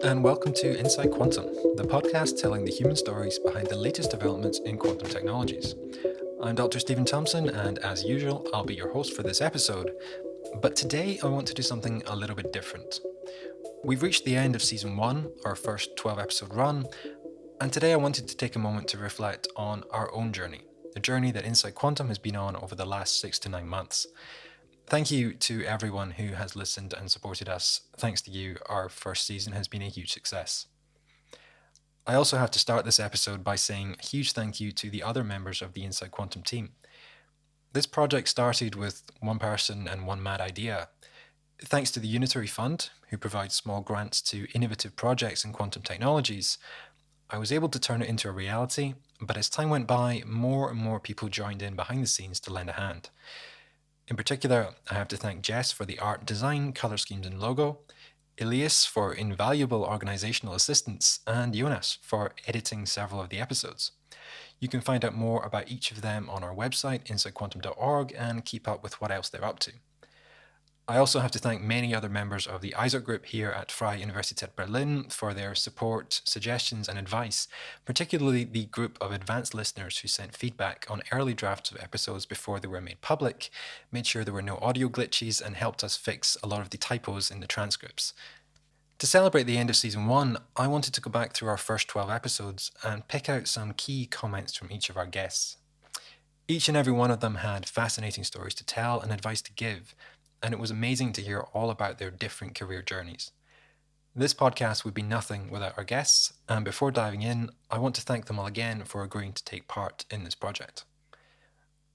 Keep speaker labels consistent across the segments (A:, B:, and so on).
A: and welcome to insideQuantum, the podcast telling the human stories behind the latest developments in quantum technologies. I'm Dr. Stephen Thompson, and as usual, I'll be your host for this episode. But today I want to do something a little bit different. We've reached the end of Season 1, our first 12-episode run, and today I wanted to take a moment to reflect on our own journey, the journey that insideQuantum has been on over the last 6 to 9 months. Thank you to everyone who has listened and supported us. Thanks to you, our first season has been a huge success. I also have to start this episode by saying a huge thank you to the other members of the insideQuantum team. This project started with one person and one mad idea. Thanks to the Unitary Fund, who provides small grants to innovative projects in quantum technologies, I was able to turn it into a reality, but as time went by, more and more people joined in behind the scenes to lend a hand. In particular, I have to thank Jess for the art design, colour schemes and logo, Elias for invaluable organisational assistance, and Jonas for editing several of the episodes. You can find out more about each of them on our website, insideQuantum.org, and keep up with what else they're up to. I also have to thank many other members of the ISARC group here at Freie Universität Berlin for their support, suggestions and advice, particularly the group of advanced listeners who sent feedback on early drafts of episodes before they were made public, made sure there were no audio glitches and helped us fix a lot of the typos in the transcripts. To celebrate the end of Season 1, I wanted to go back through our first 12 episodes and pick out some key comments from each of our guests. Each and every one of them had fascinating stories to tell and advice to give, and it was amazing to hear all about their different career journeys. This podcast would be nothing without our guests, and before diving in, I want to thank them all again for agreeing to take part in this project.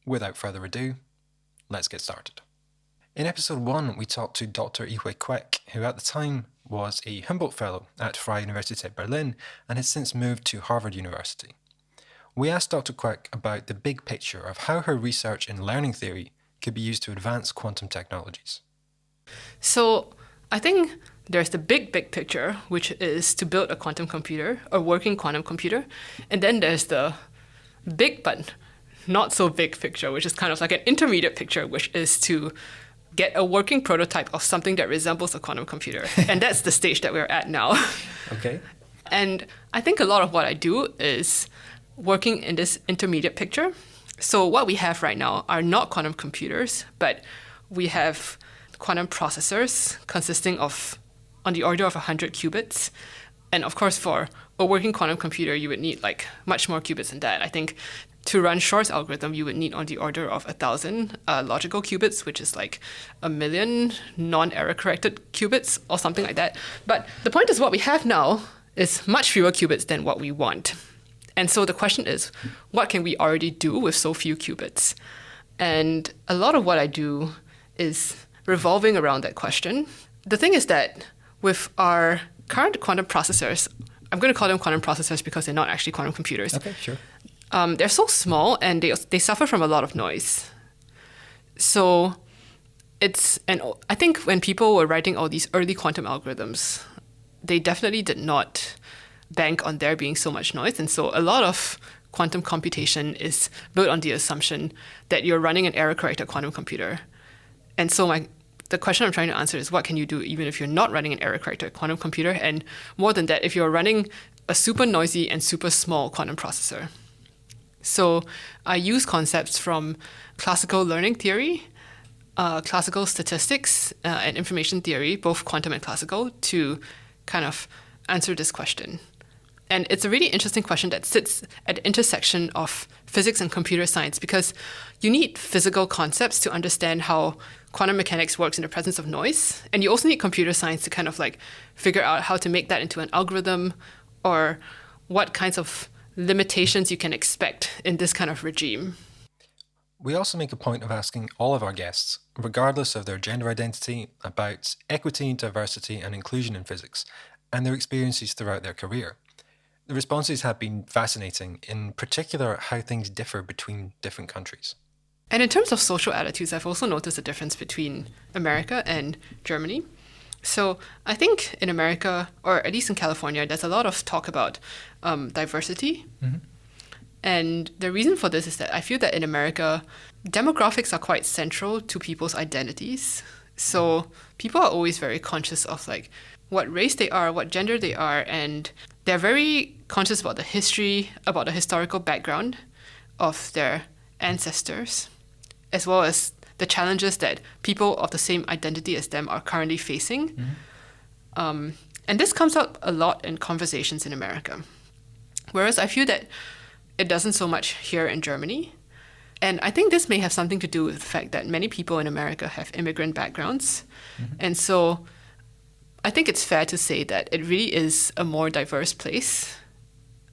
A: Without further ado, let's get started. In episode 1, we talked to Dr. Yihui Quek, who at the time was a Humboldt Fellow at Freie Universität Berlin and has since moved to Harvard University. We asked Dr. Quek about the big picture of how her research in learning theory could be used to advance quantum technologies.
B: So I think there's the big picture, which is to build a quantum computer, a working quantum computer. And then there's the big but not so big picture, which is kind of like an intermediate picture, which is to get a working prototype of something that resembles a quantum computer. And that's the stage that we're at now.
A: Okay.
B: And I think a lot of what I do is working in this intermediate picture. So what we have right now are not quantum computers, but we have quantum processors consisting of on the order of 100 qubits. And of course, for a working quantum computer, you would need like much more qubits than that. I think to run Shor's algorithm, you would need on the order of 1,000 logical qubits, which is like 1 million non-error corrected qubits or something like that. But the point is what we have now is much fewer qubits than what we want. And so the question is, what can we already do with so few qubits? And a lot of what I do is revolving around that question. The thing is that with our current quantum processors, I'm going to call them quantum processors because they're not actually quantum computers.
A: Okay, sure.
B: They're so small and they suffer from a lot of noise. So I think when people were writing all these early quantum algorithms, they definitely did not bank on there being so much noise. And so a lot of quantum computation is built on the assumption that you're running an error-corrected quantum computer. And so the question I'm trying to answer is what can you do even if you're not running an error-corrected quantum computer? And more than that, if you're running a super noisy and super small quantum processor. So I use concepts from classical learning theory, classical statistics, and information theory, both quantum and classical, to kind of answer this question. And it's a really interesting question that sits at the intersection of physics and computer science because you need physical concepts to understand how quantum mechanics works in the presence of noise. And you also need computer science to kind of like figure out how to make that into an algorithm or what kinds of limitations you can expect in this kind of regime.
A: We also make a point of asking all of our guests, regardless of their gender identity, about equity, diversity and inclusion in physics and their experiences throughout their career. The responses have been fascinating, in particular how things differ between different countries.
B: And in terms of social attitudes, I've also noticed a difference between America and Germany. So I think in America, or at least in California, there's a lot of talk about diversity. Mm-hmm. And the reason for this is that I feel that in America, demographics are quite central to people's identities. So people are always very conscious of like what race they are, what gender they are, and they're very conscious about the history, about the historical background of their ancestors, as well as the challenges that people of the same identity as them are currently facing. Mm-hmm. And this comes up a lot in conversations in America. Whereas I feel that it doesn't so much here in Germany. And I think this may have something to do with the fact that many people in America have immigrant backgrounds. Mm-hmm. And so I think it's fair to say that it really is a more diverse place.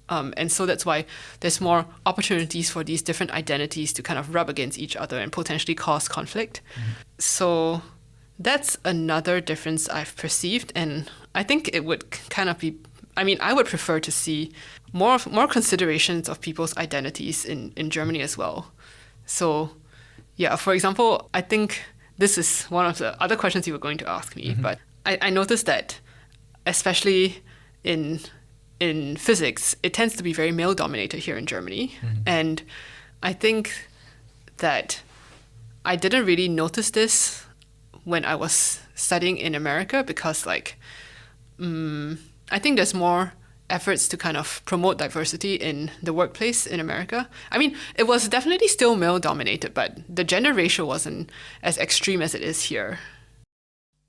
B: And so that's why there's more opportunities for these different identities to kind of rub against each other and potentially cause conflict. Mm-hmm. So that's another difference I've perceived. And I think it would kind of be, I would prefer to see more considerations of people's identities in Germany as well. So yeah, for example, I think this is one of the other questions you were going to ask me, mm-hmm. but I noticed that especially in physics, it tends to be very male-dominated here in Germany. Mm-hmm. And I think that I didn't really notice this when I was studying in America because, I think there's more efforts to kind of promote diversity in the workplace in America. It was definitely still male-dominated, but the gender ratio wasn't as extreme as it is here.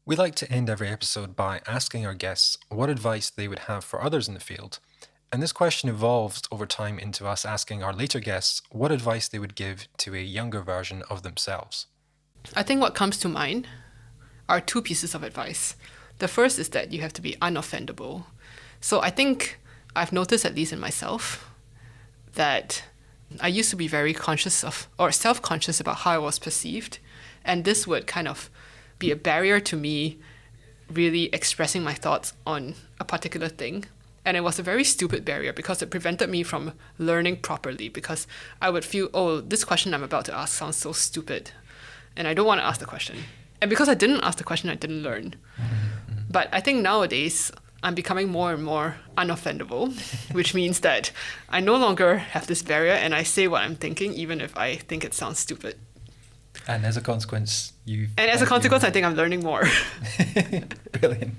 A: We like to end every episode by asking our guests what advice they would have for others in the field. And this question evolved over time into us asking our later guests what advice they would give to a younger version of themselves.
B: I think what comes to mind are two pieces of advice. The first is that you have to be unoffendable. So I think I've noticed, at least in myself, that I used to be very conscious of, or self-conscious about how I was perceived. And this would kind of be a barrier to me really expressing my thoughts on a particular thing. And it was a very stupid barrier because it prevented me from learning properly, because I would feel, oh, this question I'm about to ask sounds so stupid and I don't want to ask the question. And because I didn't ask the question, I didn't learn. Mm-hmm. But I think nowadays I'm becoming more and more unoffendable, which means that I no longer have this barrier and I say what I'm thinking, even if I think it sounds stupid.
A: And as a consequence,
B: I think I'm learning more.
A: Brilliant.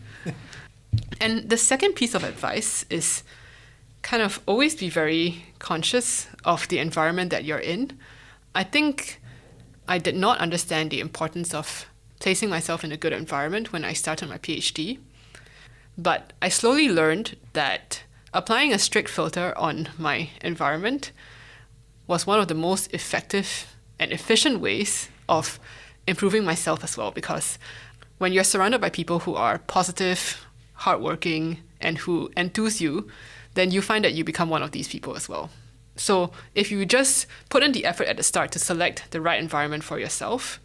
B: And the second piece of advice is kind of always be very conscious of the environment that you're in. I think I did not understand the importance of placing myself in a good environment when I started my PhD. But I slowly learned that applying a strict filter on my environment was one of the most effective and efficient ways of improving myself as well, because when you're surrounded by people who are positive, hardworking, and who enthuse you, then you find that you become one of these people as well. So if you just put in the effort at the start to select the right environment for yourself,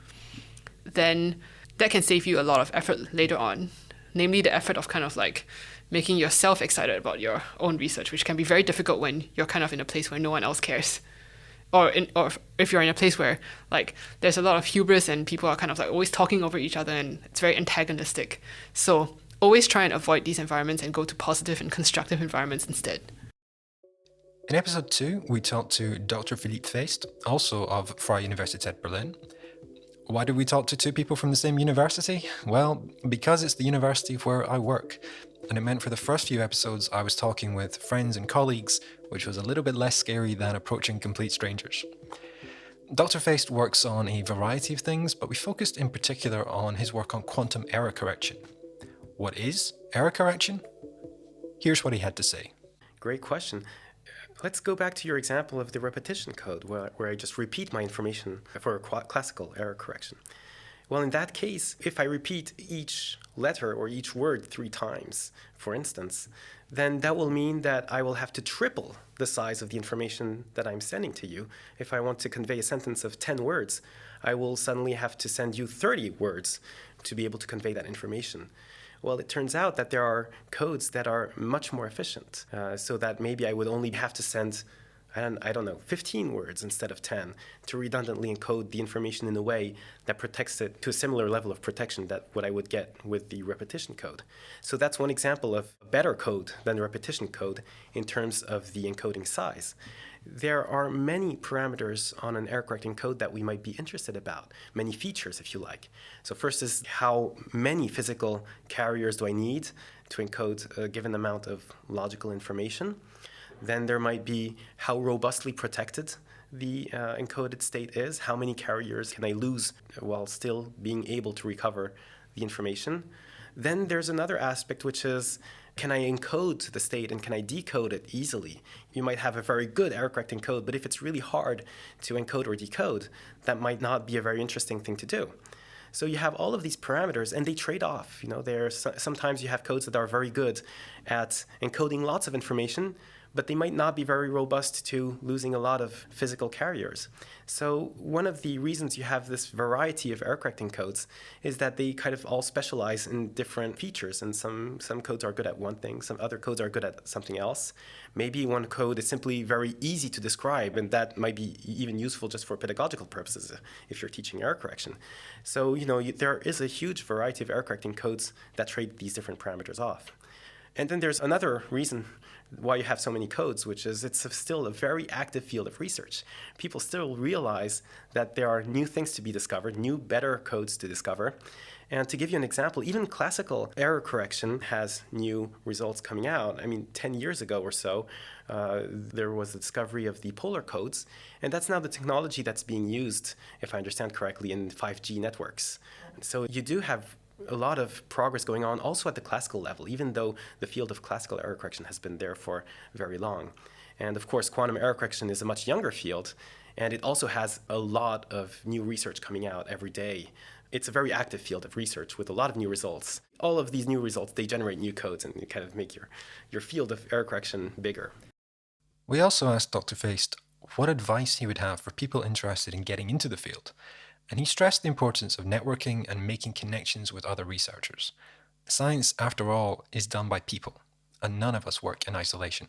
B: then that can save you a lot of effort later on, namely the effort of kind of like making yourself excited about your own research, which can be very difficult when you're kind of in a place where no one else cares. Or if you're in a place where like there's a lot of hubris and people are kind of like always talking over each other and it's very antagonistic. So always try and avoid these environments and go to positive and constructive environments instead.
A: In episode 2, we talked to Dr. Philippe Faist, also of Freie Universität Berlin. Why did we talk to two people from the same university? Well, because it's the university where I work. And it meant for the first few episodes I was talking with friends and colleagues, which was a little bit less scary than approaching complete strangers. Dr. Faist works on a variety of things, but we focused in particular on his work on quantum error correction. What is error correction? Here's what he had to say.
C: Great question. Let's go back to your example of the repetition code, where I just repeat my information for a classical error correction. Well, in that case, if I repeat each letter or each word 3 times, for instance, then that will mean that I will have to triple the size of the information that I'm sending to you. If I want to convey a sentence of 10 words, I will suddenly have to send you 30 words to be able to convey that information. Well, it turns out that there are codes that are much more efficient, so that maybe I would only have to send, and I don't know, 15 words instead of 10 to redundantly encode the information in a way that protects it to a similar level of protection that what I would get with the repetition code. So that's one example of better code than the repetition code in terms of the encoding size. There are many parameters on an error-correcting code that we might be interested about, many features, if you like. So first is how many physical carriers do I need to encode a given amount of logical information. Then there might be how robustly protected the encoded state is, how many carriers can I lose while still being able to recover the information. Then there's another aspect, which is, can I encode the state and can I decode it easily? You might have a very good error-correcting code, but if it's really hard to encode or decode, that might not be a very interesting thing to do. So you have all of these parameters, and they trade off. Sometimes you have codes that are very good at encoding lots of information, but they might not be very robust to losing a lot of physical carriers. So one of the reasons you have this variety of error-correcting codes is that they kind of all specialize in different features, and some codes are good at one thing, some other codes are good at something else. Maybe one code is simply very easy to describe, and that might be even useful just for pedagogical purposes if you're teaching error correction. So there is a huge variety of error-correcting codes that trade these different parameters off. And then there's another reason why you have so many codes, which is it's still a very active field of research. People still realize that there are new things to be discovered, new, better codes to discover. And to give you an example, even classical error correction has new results coming out. 10 years ago or so, there was the discovery of the polar codes, and that's now the technology that's being used, if I understand correctly, in 5G networks. So you do have a lot of progress going on also at the classical level, even though the field of classical error correction has been there for very long. And of course, quantum error correction is a much younger field, and it also has a lot of new research coming out every day. It's a very active field of research with a lot of new results. All of these new results, they generate new codes and you kind of make your field of error correction bigger.
A: We also asked Dr. Faist what advice he would have for people interested in getting into the field. And he stressed the importance of networking and making connections with other researchers. Science, after all, is done by people, and none of us work in isolation.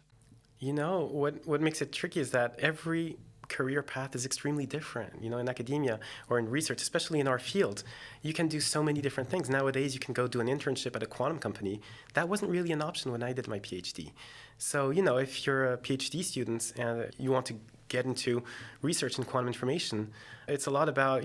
C: What makes it tricky is that every career path is extremely different. In academia or in research, especially in our field, you can do so many different things. Nowadays, you can go do an internship at a quantum company. That wasn't really an option when I did my PhD. So, if you're a PhD student and you want to get into research in quantum information, it's a lot about,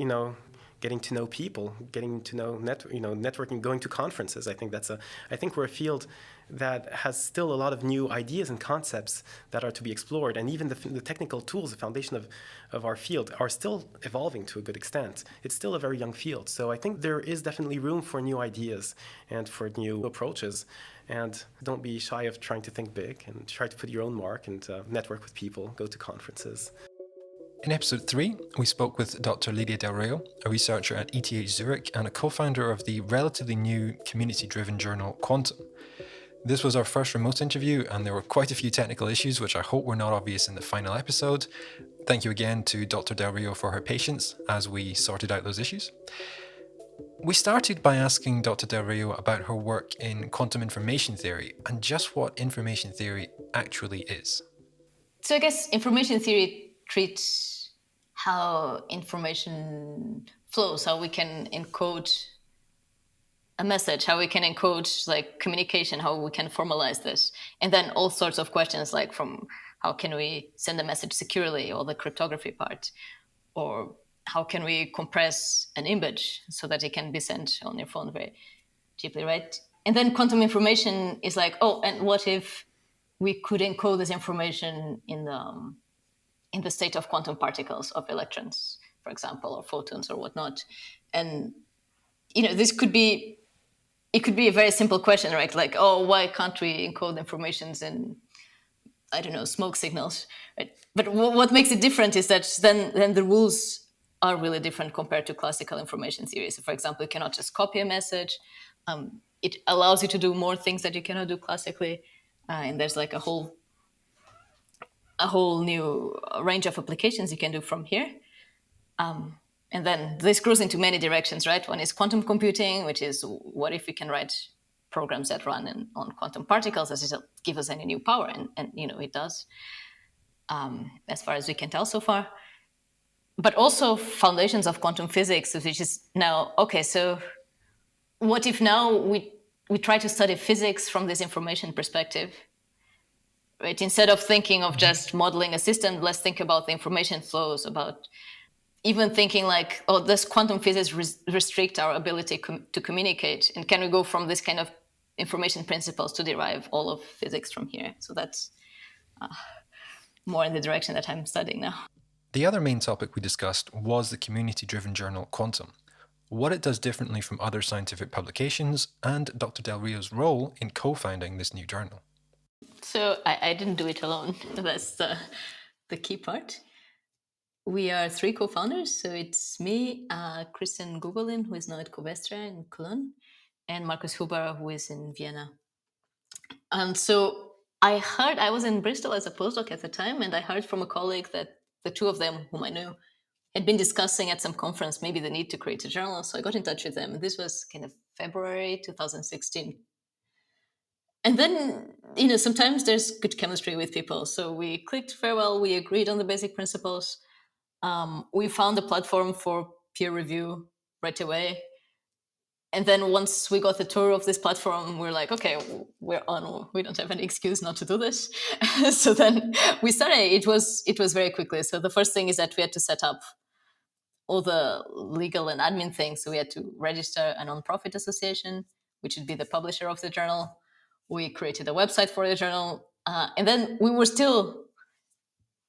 C: getting to know people, getting to know networking, going to conferences. I think we're a field that has still a lot of new ideas and concepts that are to be explored, and even the technical tools, the foundation of our field, are still evolving to a good extent. It's still a very young field, so I think there is definitely room for new ideas and for new approaches. And don't be shy of trying to think big and try to put your own mark and network with people, go to conferences.
A: In episode 3, we spoke with Dr. Lídia del Rio, a researcher at ETH Zurich and a co-founder of the relatively new community-driven journal Quantum. This was our first remote interview, and there were quite a few technical issues which I hope were not obvious in the final episode. Thank you again to Dr. Del Rio for her patience as we sorted out those issues. We started by asking Dr. Del Rio about her work in quantum information theory and just what information theory actually is.
D: So I guess information theory treats how information flows, how we can encode a message, how we can encode communication, how we can formalize this. And then all sorts of questions from how can we send a message securely, or the cryptography part, or how can we compress an image so that it can be sent on your phone very cheaply, right? And then quantum information is and what if we could encode this information in the state of quantum particles of electrons, for example, or photons or whatnot? And, this could be a very simple question, right? Why can't we encode informations in, I don't know, smoke signals, right? But what makes it different is that then the rules are really different compared to classical information theory. So, for example, you cannot just copy a message. It allows you to do more things that you cannot do classically. And there's a whole new range of applications you can do from here. And then this grows into many directions, right? One is quantum computing, which is what if we can write programs that run on quantum particles? Does it give us any new power? And it does. as far as we can tell so far. But also foundations of quantum physics, which is now, okay, so what if now we try to study physics from this information perspective? Right? Instead of thinking of just modeling a system, let's think about the information flows, about even thinking like, oh, does quantum physics restrict our ability to communicate? And can we go from this kind of information principles to derive all of physics from here? So that's more in the direction that I'm studying now.
A: The other main topic we discussed was the community-driven journal Quantum, what it does differently from other scientific publications, and Dr. Del Rio's role in co-founding this new journal.
D: So I didn't do it alone. That's the key part. We are 3 co-founders. So it's me, Christian Gugolin, who is now at Covestra in Cologne, and Markus Huber, who is in Vienna. And so I was in Bristol as a postdoc at the time, and I heard from a colleague that the 2 of them, whom I knew, had been discussing at some conference maybe the need to create a journal. So I got in touch with them. This was kind of February 2016. And then, sometimes there's good chemistry with people. So we clicked very well. We agreed on the basic principles. We found a platform for peer review right away. And then once we got the tour of this platform, we're like, okay, we're on. We don't have any excuse not to do this. So then we started. It was very quickly. So the first thing is that we had to set up all the legal and admin things. So we had to register a non-profit association, which would be the publisher of the journal. We created a website for the journal. And then we were still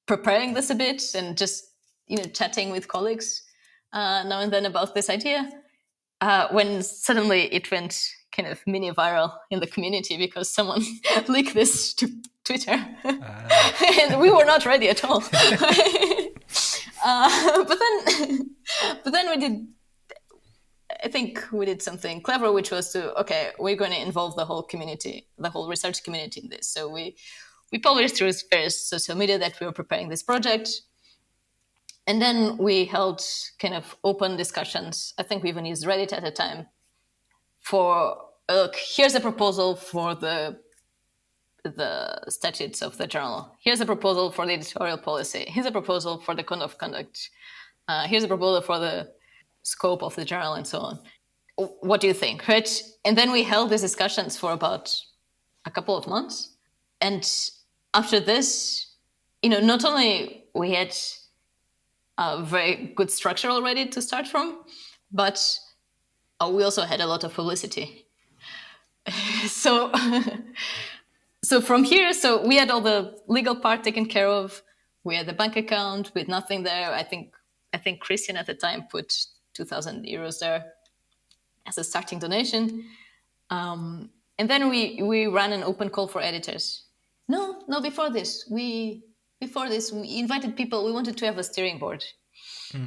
D: preparing this a bit and just, chatting with colleagues now and then about this idea. When suddenly it went kind of mini viral in the community because someone leaked this to Twitter. And we were not ready at all. But then we did something clever, which was we're going to involve the whole community, the whole research community in this. So we published through various social media that we were preparing this project. And then we held kind of open discussions. I think we even used Reddit at the time for, here's a proposal for the statutes of the journal. Here's a proposal for the editorial policy. Here's a proposal for the code of conduct. Here's a proposal for the scope of the journal and so on. What do you think, right? And then we held these discussions for about a couple of months. And after this, not only we had a very good structure already to start from, but we also had a lot of publicity. So from here, we had all the legal part taken care of. We had the bank account with nothing there. I think Christian at the time put 2,000 euros there as a starting donation. And then we ran an open call for editors. No, before this, we invited people. We wanted to have a steering board.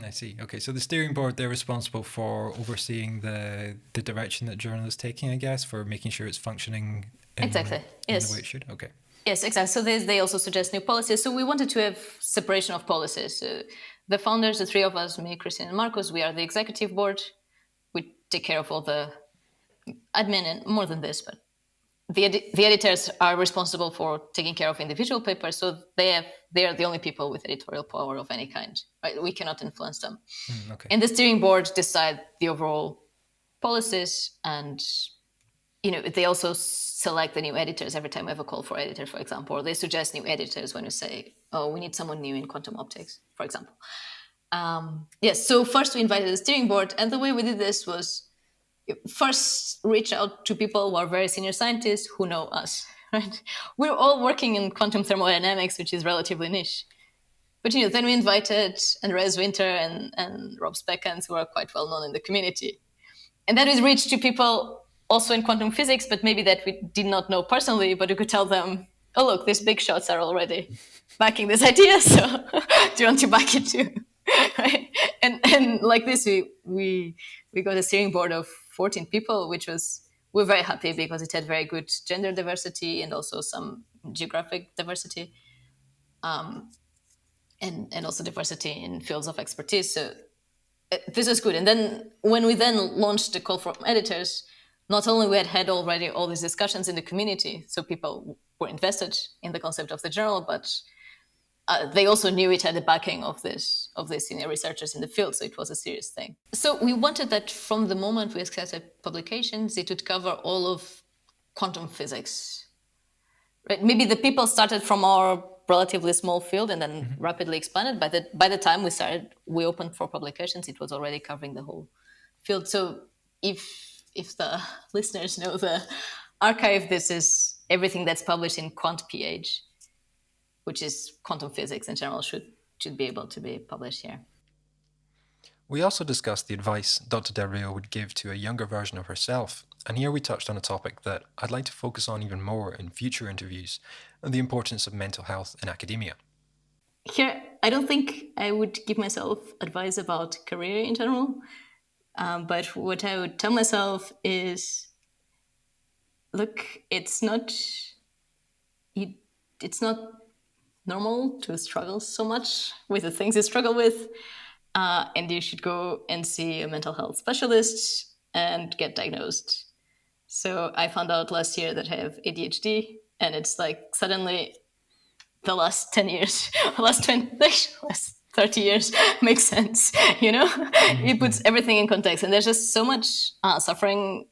A: I see. Okay, so the steering board, they're responsible for overseeing the direction that journal is taking, I guess, for making sure it's functioning in the way it should. Okay.
D: Yes, exactly. So they also suggest new policies. So we wanted to have separation of policies. The founders, the 3 of us, me, Christian, and Marcus, we are the executive board. We take care of all the admin and more than this, but the editors are responsible for taking care of individual papers, so they are the only people with editorial power of any kind. Right? We cannot influence them.
A: Okay.
D: And the steering board decide the overall policies, and they also select the new editors every time we have a call for editor, for example, or they suggest new editors when we say, oh, we need someone new in quantum optics, for example. Yes. So first we invited the steering board, and the way we did this was first reach out to people who are very senior scientists who know us, right? We're all working in quantum thermodynamics, which is relatively niche. But, then we invited Andreas Winter and Rob Speckens, who are quite well known in the community. And then we reached to people also in quantum physics, but maybe that we did not know personally, but we could tell them, oh, look, these big shots are already backing this idea, so do you want to back it too? Right? And like this, we got a steering board of 14 people, we're very happy because it had very good gender diversity and also some geographic diversity, and also diversity in fields of expertise. So this is good. And then when we then launched the call for editors, not only we had already all these discussions in the community, so people were invested in the concept of the journal, but they also knew it had the backing of this senior researchers in the field, so it was a serious thing. So we wanted that from the moment we accepted publications, it would cover all of quantum physics. Right? Maybe the people started from our relatively small field and then rapidly expanded. By the time we opened for publications, it was already covering the whole field. So if the listeners know the archive, this is everything that's published in QuantPH, which is quantum physics in general, should be able to be published here.
A: We also discussed the advice Dr. Del Rio would give to a younger version of herself, and here we touched on a topic that I'd like to focus on even more in future interviews, the importance of mental health in academia.
D: Here, I don't think I would give myself advice about career in general, but what I would tell myself is, look, it's not normal to struggle so much with the things you struggle with, and you should go and see a mental health specialist and get diagnosed. So I found out last year that I have ADHD, and it's like suddenly the last 10 years, last 30 years makes sense, you know? It puts everything in context, and there's just so much suffering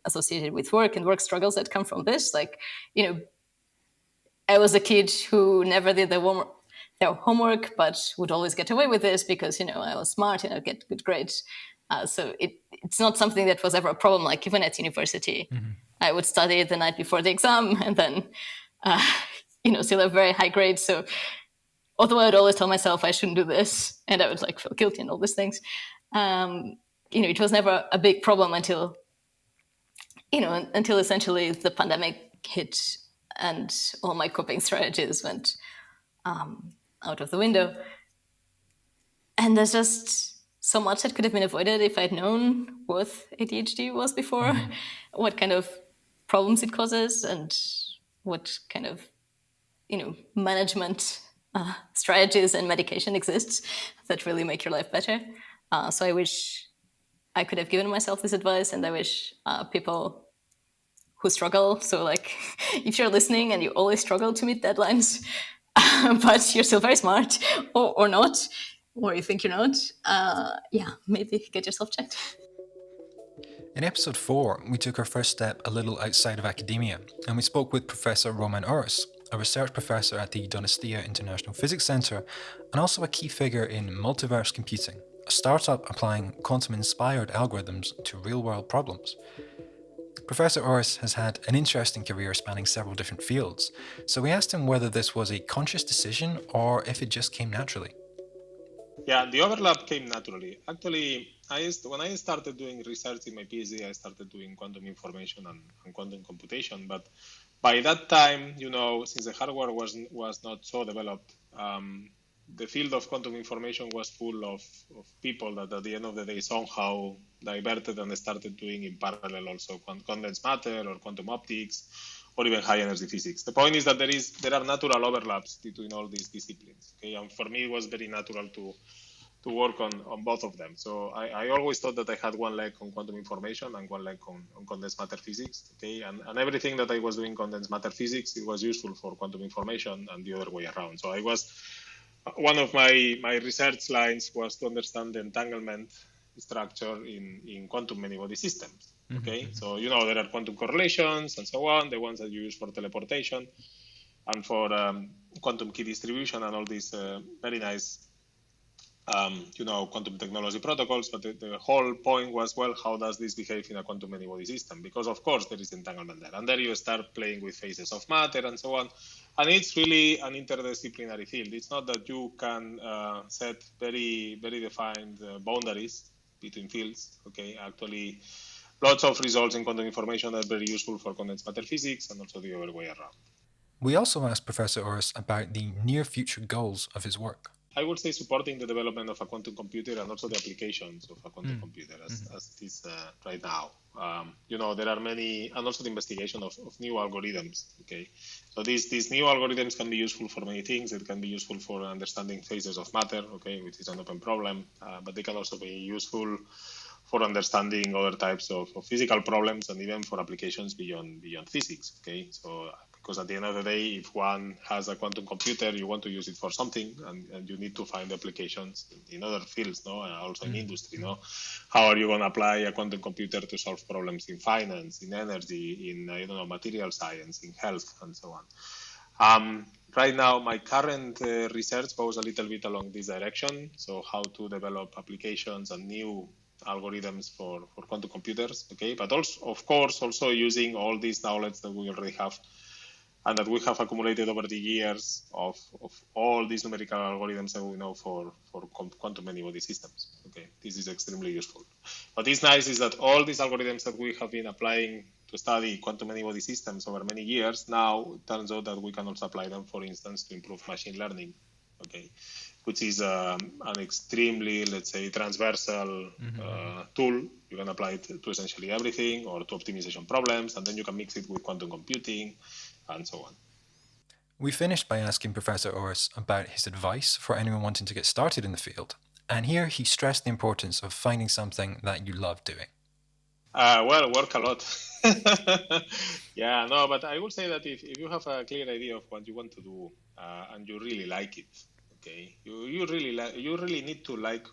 D: associated with work and work struggles that come from this. Like, you know, I was a kid who never did their homework, but would always get away with this because, you know, I was smart and I'd get good grades. So it's not something that was ever a problem. Like even at university, I would study the night before the exam and then, still have very high grades. So although I would always tell myself I shouldn't do this and I would like feel guilty and all these things, it was never a big problem until essentially the pandemic hit and all my coping strategies went out of the window. And there's just so much that could have been avoided if I'd known what ADHD was before, what kind of problems it causes, and what kind of, management strategies and medication exists that really make your life better. So I wish I could have given myself this advice, and I wish people who struggle, so like if you're listening and you always struggle to meet deadlines, but you're still very smart or not, or you think you're not, maybe get yourself checked.
A: In episode 4, we took our first step a little outside of academia, and we spoke with Professor Román, a research professor at the Donostia International Physics Center, and also a key figure in multiverse computing, a startup applying quantum-inspired algorithms to real-world problems. Professor Orús has had an interesting career spanning several different fields, so we asked him whether this was a conscious decision or if it just came naturally.
E: Yeah, the overlap came naturally. Actually, when I started doing research in my PhD, I started doing quantum information and quantum computation. But by that time, since the hardware was not so developed, the field of quantum information was full of people that at the end of the day somehow diverted and started doing in parallel also condensed matter or quantum optics or even high energy physics. The point is that there are natural overlaps between all these disciplines. Okay, and for me it was very natural to work on both of them. So I always thought that I had one leg on quantum information and one leg on condensed matter physics. Okay, and everything that I was doing condensed matter physics, it was useful for quantum information and the other way around. So one of my research lines was to understand the entanglement structure in quantum many-body systems. Okay, so there are quantum correlations and so on, the ones that you use for teleportation and for quantum key distribution and all these very nice quantum technology protocols. But the whole point was, well, how does this behave in a quantum many-body system? Because of course there is entanglement there, and there you start playing with phases of matter and so on. And it's really an interdisciplinary field. It's not that you can set very, very defined boundaries between fields. Okay, actually, lots of results in quantum information are very useful for condensed matter physics and also the other way around.
A: We also asked Professor Orús about the near future goals of his work.
E: I would say supporting the development of a quantum computer and also the applications of a quantum computer as it is right now. There are many, and also the investigation of new algorithms. Okay, so these new algorithms can be useful for many things. It can be useful for understanding phases of matter, okay, which is an open problem, but they can also be useful for understanding other types of physical problems and even for applications beyond physics. Okay, so Because at the end of the day, if one has a quantum computer, you want to use it for something, and you need to find applications in other fields, no, and also in industry, no. How are you going to apply a quantum computer to solve problems in finance, in energy, in material science, in health, and so on? Right now, my current research goes a little bit along this direction. So how to develop applications and new algorithms for quantum computers, okay? But also, of course, also using all this knowledge that we already have and that we have accumulated over the years of all these numerical algorithms that we know for quantum many-body systems, okay? This is extremely useful. What is nice is that all these algorithms that we have been applying to study quantum many-body systems over many years, now it turns out that we can also apply them, for instance, to improve machine learning, okay? Which is an extremely, let's say, transversal tool. You can apply it to essentially everything or to optimization problems, and then you can mix it with quantum computing and so on.
A: We finished by asking Professor Orús about his advice for anyone wanting to get started in the field. And here he stressed the importance of finding something that you love doing.
E: Well, work a lot. Yeah, no, but I would say that if you have a clear idea of what you want to do and you really like it, okay, you really need to like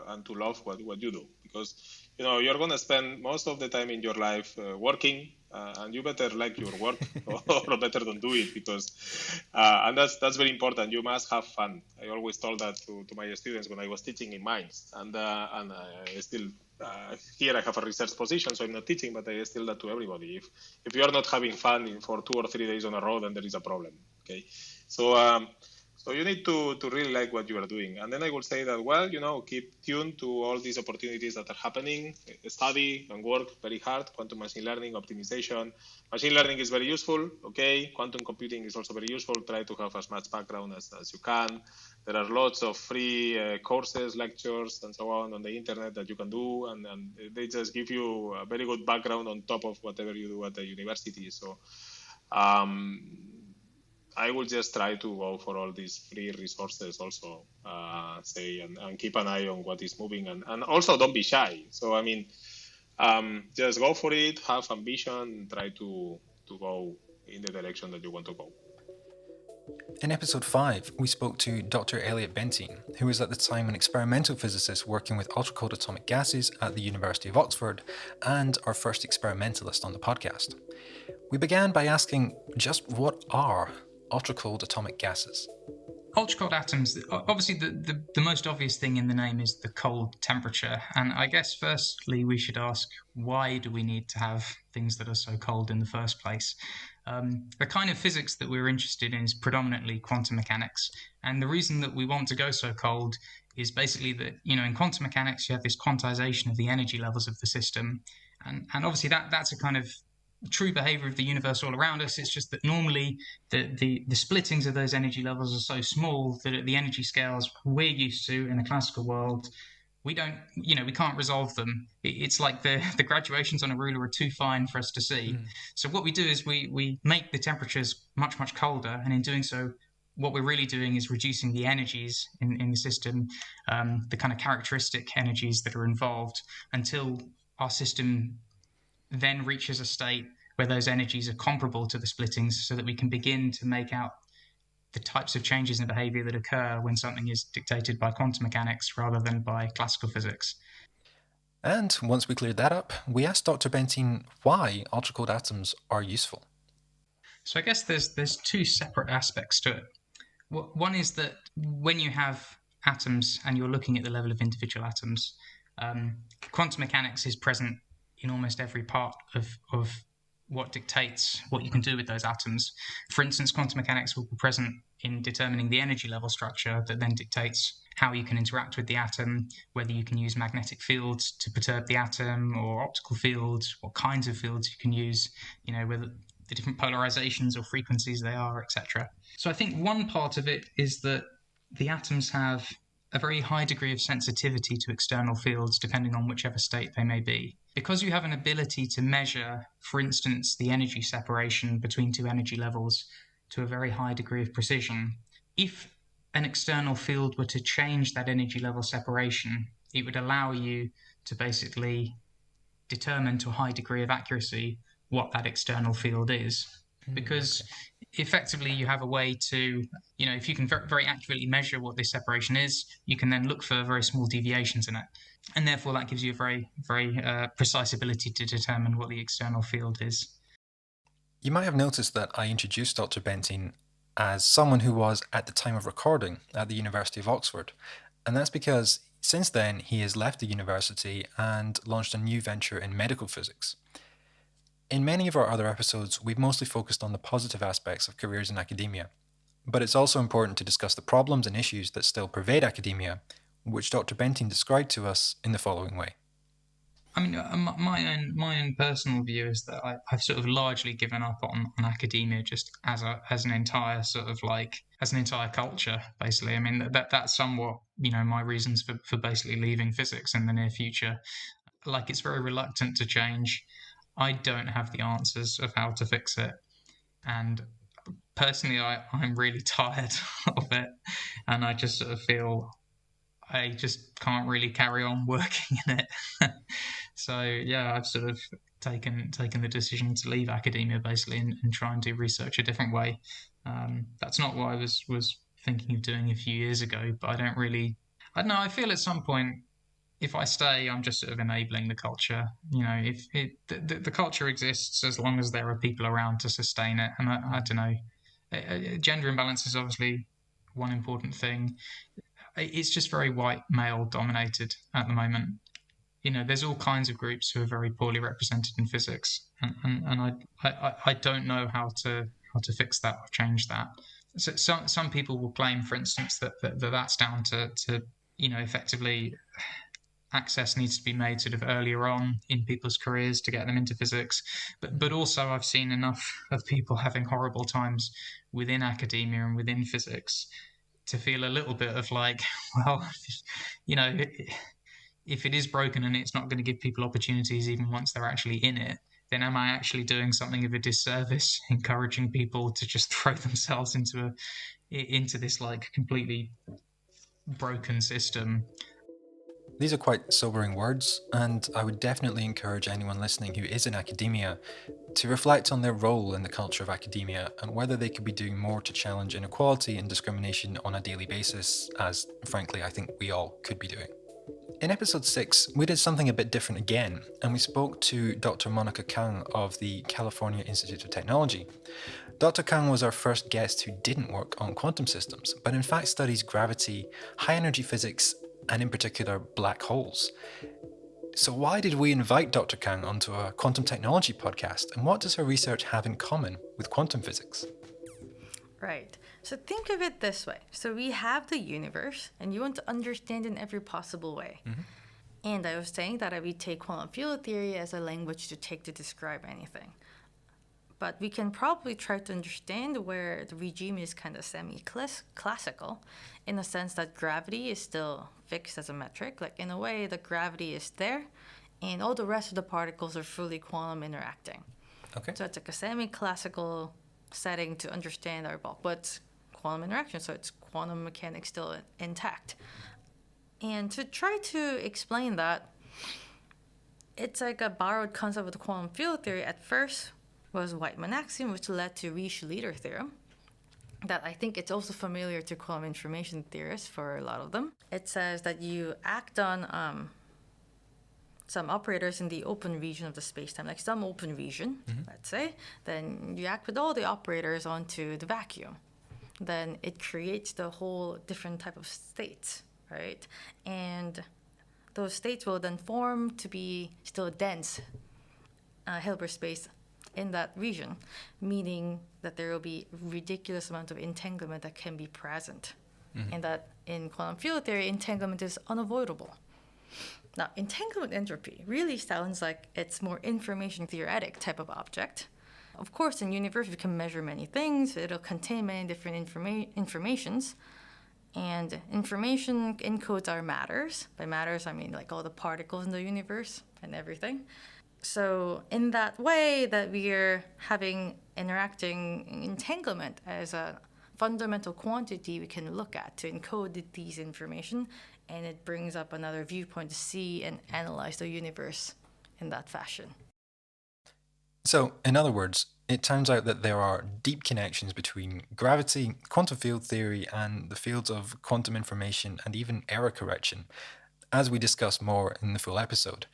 E: and to love what you do, because you're going to spend most of the time in your life working, and you better like your work or better don't do it, because and that's very important. You must have fun. I always told that to my students when I was teaching in Mainz, and I still here I have a research position, so I'm not teaching, but I still that to everybody. If you are not having fun for 2 or 3 days on a road, then there is a problem. Okay, so you need to really like what you are doing. And then I would say that, well, keep tuned to all these opportunities that are happening. Study and work very hard. Quantum machine learning, optimization. Machine learning is very useful, okay? Quantum computing is also very useful. Try to have as much background as you can. There are lots of free courses, lectures, and so on the internet that you can do. And they just give you a very good background on top of whatever you do at the university. So I will just try to go for all these free resources also, and keep an eye on what is moving, and also don't be shy. So, just go for it, have ambition, try to go in the direction that you want to go.
A: In episode 5, we spoke to Dr. Elliot Bentine, who was at the time an experimental physicist working with ultra-cold atomic gases at the University of Oxford, and our first experimentalist on the podcast. We began by asking just what are ultra-cold atomic gases?
F: Ultra-cold atoms, obviously the most obvious thing in the name is the cold temperature. And I guess firstly we should ask, why do we need to have things that are so cold in the first place? The kind of physics that we're interested in is predominantly quantum mechanics. And the reason that we want to go so cold is basically that, in quantum mechanics you have this quantization of the energy levels of the system. And obviously that's a kind of true behavior of the universe all around us. It's just that normally the splittings of those energy levels are so small that at the energy scales we're used to in the classical world, we can't resolve them. It's like the graduations on a ruler are too fine for us to see. So what we do is we make the temperatures much, much colder, and in doing so, what we're really doing is reducing the energies in the system, the kind of characteristic energies that are involved, until our system then reaches a state where those energies are comparable to the splittings, so that we can begin to make out the types of changes in behavior that occur when something is dictated by quantum mechanics rather than by classical physics.
A: And once we cleared that up, we asked Dr. Bentine why ultra-cold atoms are useful.
F: So I guess there's two separate aspects to it. One is that when you have atoms and you're looking at the level of individual atoms, quantum mechanics is present in almost every part of what dictates what you can do with those atoms. For instance, quantum mechanics will be present in determining the energy level structure that then dictates how you can interact with the atom, whether you can use magnetic fields to perturb the atom or optical fields, what kinds of fields you can use, whether the different polarizations or frequencies they are, etc. So I think one part of it is that the atoms have a very high degree of sensitivity to external fields, depending on whichever state they may be. Because you have an ability to measure, for instance, the energy separation between two energy levels to a very high degree of precision, if an external field were to change that energy level separation, it would allow you to basically determine to a high degree of accuracy what that external field is. because effectively you have a way to, if you can very, very accurately measure what this separation is, you can then look for very small deviations in it. And therefore that gives you a very, very precise ability to determine what the external field is.
A: You might have noticed that I introduced Dr. Bentine as someone who was, at the time of recording, at the University of Oxford. And that's because since then he has left the university and launched a new venture in medical physics. In many of our other episodes, we've mostly focused on the positive aspects of careers in academia. But it's also important to discuss the problems and issues that still pervade academia, which Dr. Bentine described to us in the following way.
F: I mean, my own personal view is that I've sort of largely given up on academia just as an entire sort of as an entire culture, basically. I mean, that's somewhat, my reasons for basically leaving physics in the near future. It's very reluctant to change. I don't have the answers of how to fix it. And personally, I'm really tired of it. And I just sort of feel I just can't really carry on working in it. So yeah, I've sort of taken the decision to leave academia basically and try and do research a different way. That's not what I was thinking of doing a few years ago, but I don't know, I feel at some point if I stay, I'm just sort of enabling the culture. If the culture exists as long as there are people around to sustain it. And I don't know, gender imbalance is obviously one important thing. It's just very white male dominated at the moment. There's all kinds of groups who are very poorly represented in physics, and I don't know how to fix that or change that. So some people will claim, for instance, that's down to effectively access needs to be made sort of earlier on in people's careers to get them into physics. But also I've seen enough of people having horrible times within academia and within physics to feel a little bit of if it is broken and it's not going to give people opportunities even once they're actually in it, then am I actually doing something of a disservice, encouraging people to just throw themselves into this completely broken system?
A: These are quite sobering words, and I would definitely encourage anyone listening who is in academia to reflect on their role in the culture of academia and whether they could be doing more to challenge inequality and discrimination on a daily basis, as frankly I think we all could be doing. In episode 6, we did something a bit different again, and we spoke to Dr. Monica Kang of the California Institute of Technology. Dr. Kang was our first guest who didn't work on quantum systems, but in fact studies gravity, high-energy physics, and in particular black holes. So why did we invite Dr. Kang onto a quantum technology podcast, and what does her research have in common with quantum physics?
G: Right. So think of it this way. So we have the universe, and you want to understand in every possible way. Mm-hmm. And I was saying that we take quantum field theory as a language to describe anything. But we can probably try to understand where the regime is kind of semi-classical in the sense that gravity is still fixed as a metric. In a way, the gravity is there, and all the rest of the particles are fully quantum interacting.
A: Okay.
G: So it's a semi-classical setting to understand our bulk, but quantum interaction, so it's quantum mechanics still intact. And to try to explain that, it's like a borrowed concept of the quantum field theory. At first was Weightman axiom, which led to Riesch-Leiter theorem. That I think it's also familiar to quantum information theorists for a lot of them. It says that you act on some operators in the open region of the spacetime, like some open region, let's say, then you act with all the operators onto the vacuum. Then it creates the whole different type of states, right? And those states will then form to be still dense Hilbert space in that region, meaning that there will be ridiculous amount of entanglement that can be present. And that in quantum field theory, entanglement is unavoidable. Now, entanglement entropy really sounds like it's more information theoretic type of object. Of course, in universe, we can measure many things. It'll contain many different informations. And information encodes our matters. By matters, I mean all the particles in the universe and everything. So in that way that we're having interacting entanglement as a fundamental quantity we can look at to encode these information, and it brings up another viewpoint to see and analyze the universe in that fashion.
A: So, in other words, it turns out that there are deep connections between gravity, quantum field theory, and the fields of quantum information and even error correction, as we discuss more in the full episode.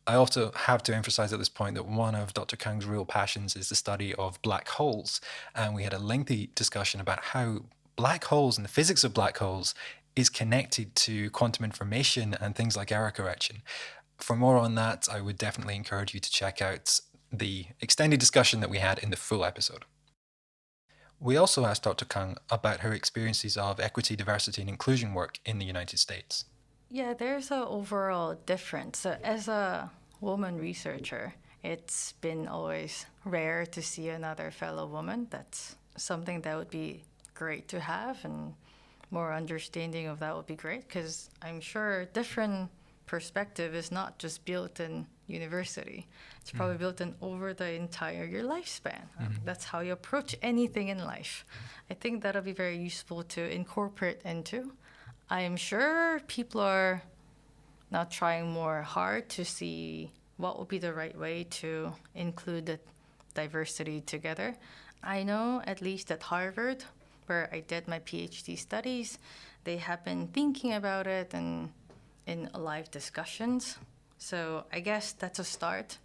A: I also have to emphasize at this point that one of Dr. Kang's real passions is the study of black holes, and we had a lengthy discussion about how black holes and the physics of black holes is connected to quantum information and things like error correction. For more on that, I would definitely encourage you to check out the extended discussion that we had in the full episode. We also asked Dr. Kang about her experiences of equity, diversity, and inclusion work in the United States.
G: Yeah, there's an overall difference. So as a woman researcher, it's been always rare to see another fellow woman. That's something that would be great to have, and more understanding of that would be great, because I'm sure different perspective is not just built in university. It's probably built in over the entire your lifespan. That's how you approach anything in life. I think that'll be very useful to incorporate into. I am sure people are now trying more hard to see what would be the right way to include the diversity together. I know, at least at Harvard, where I did my PhD studies, they have been thinking about it and in live discussions. So I guess that's a start.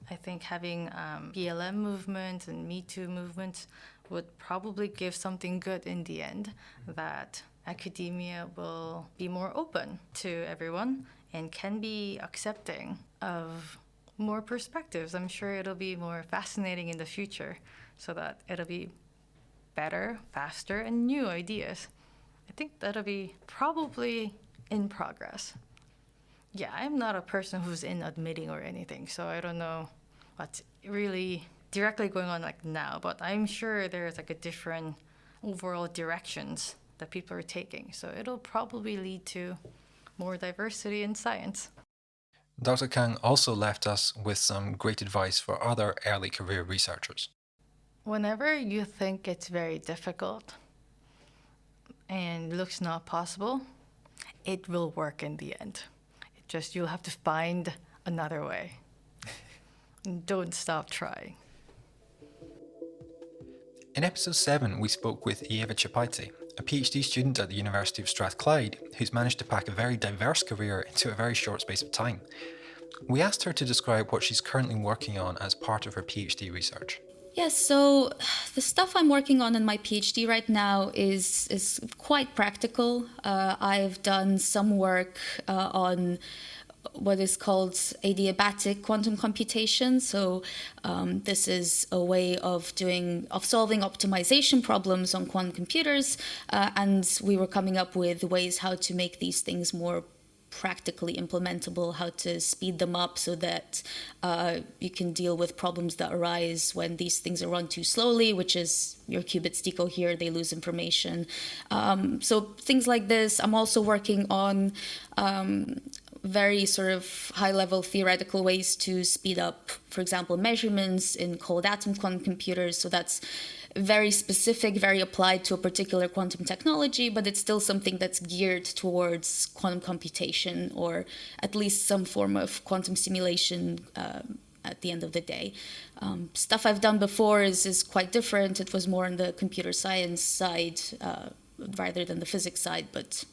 G: I think having BLM movement and Me Too movements would probably give something good in the end, that academia will be more open to everyone and can be accepting of more perspectives. I'm sure it'll be more fascinating in the future, so that it'll be better, faster, and new ideas. I think that'll be probably in progress. Yeah, I'm not a person who's in admitting or anything, so I don't know what's really directly going on like now, but I'm sure there's like a different overall directions that people are taking. So it'll probably lead to more diversity in science.
A: Dr. Kang also left us with some great advice for other early career researchers.
G: Whenever you think it's very difficult and looks not possible, it will work in the end. It just, you'll have to find another way. Don't stop trying.
A: In episode 7, we spoke with Ieva Čepaitė, a PhD student at the University of Strathclyde who's managed to pack a very diverse career into a very short space of time. We asked her to describe what she's currently working on as part of her PhD research.
H: Yes, so the stuff I'm working on in my PhD right now is quite practical. I've done some work on what is called adiabatic quantum computation. So this is a way of solving optimization problems on quantum computers, and we were coming up with ways how to make these things more practically implementable, how to speed them up so that you can deal with problems that arise when these things are run too slowly, which is your qubits decohere, they lose information. So things like this. I'm also working on very sort of high-level theoretical ways to speed up, for example, measurements in cold atom quantum computers. So that's very specific, very applied to a particular quantum technology, but it's still something that's geared towards quantum computation, or at least some form of quantum simulation at the end of the day. Stuff I've done before is quite different. It was more on the computer science side rather than the physics side, but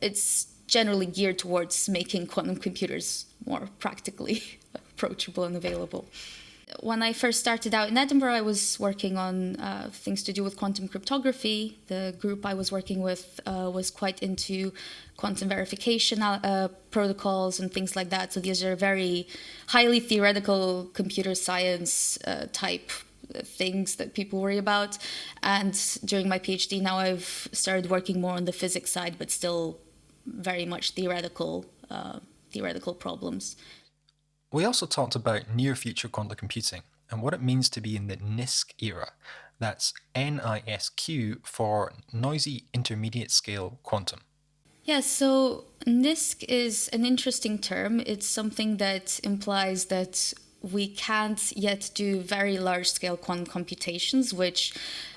H: it's generally geared towards making quantum computers more practically approachable and available. When I first started out in Edinburgh, I was working on things to do with quantum cryptography. The group I was working with was quite into quantum verification protocols and things like that. So these are very highly theoretical computer science type things that people worry about. And during my PhD now, I've started working more on the physics side, but still very much theoretical problems.
A: We also talked about near-future quantum computing and what it means to be in the NISQ era. That's NISQ for Noisy Intermediate Scale Quantum.
H: Yes, so NISQ is an interesting term. It's something that implies that we can't yet do very large-scale quantum computations, which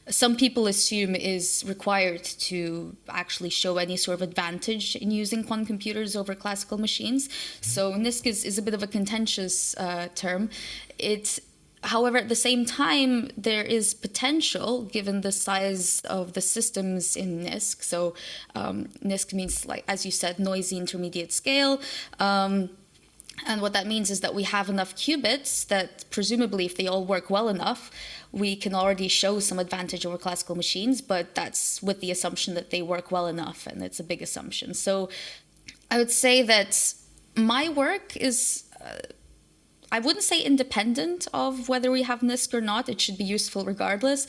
H: some people assume is required to actually show any sort of advantage in using quantum computers over classical machines. So NISQ is a bit of a contentious term. It However, at the same time, there is potential given the size of the systems in NISQ. So NISQ means, like, as you said, noisy intermediate scale. And what that means is that we have enough qubits that presumably if they all work well enough, we can already show some advantage over classical machines, but that's with the assumption that they work well enough, and it's a big assumption. So I would say that my work is, I wouldn't say independent of whether we have NISQ or not. It should be useful regardless.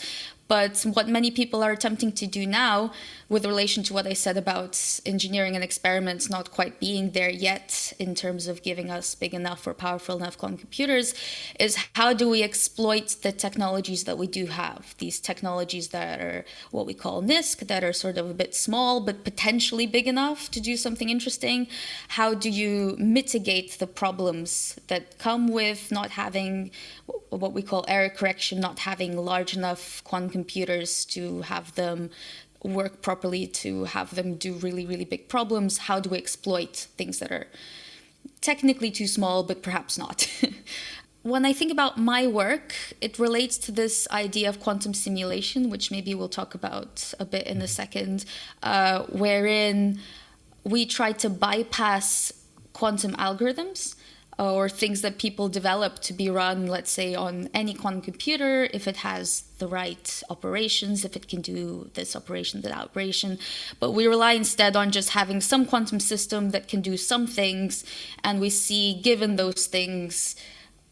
H: But what many people are attempting to do now, with relation to what I said about engineering and experiments not quite being there yet in terms of giving us big enough or powerful enough quantum computers, is how do we exploit the technologies that we do have? These technologies that are what we call NISQ, that are sort of a bit small, but potentially big enough to do something interesting. How do you mitigate the problems that come with not having what we call error correction, not having large enough quantum computers to have them work properly, to have them do really, really big problems? How do we exploit things that are technically too small, but perhaps not? When I think about my work, it relates to this idea of quantum simulation, which maybe we'll talk about a bit in a second, wherein we try to bypass quantum algorithms or things that people develop to be run, let's say, on any quantum computer, if it has the right operations, if it can do this operation, that operation. But we rely instead on just having some quantum system that can do some things, and we see, given those things,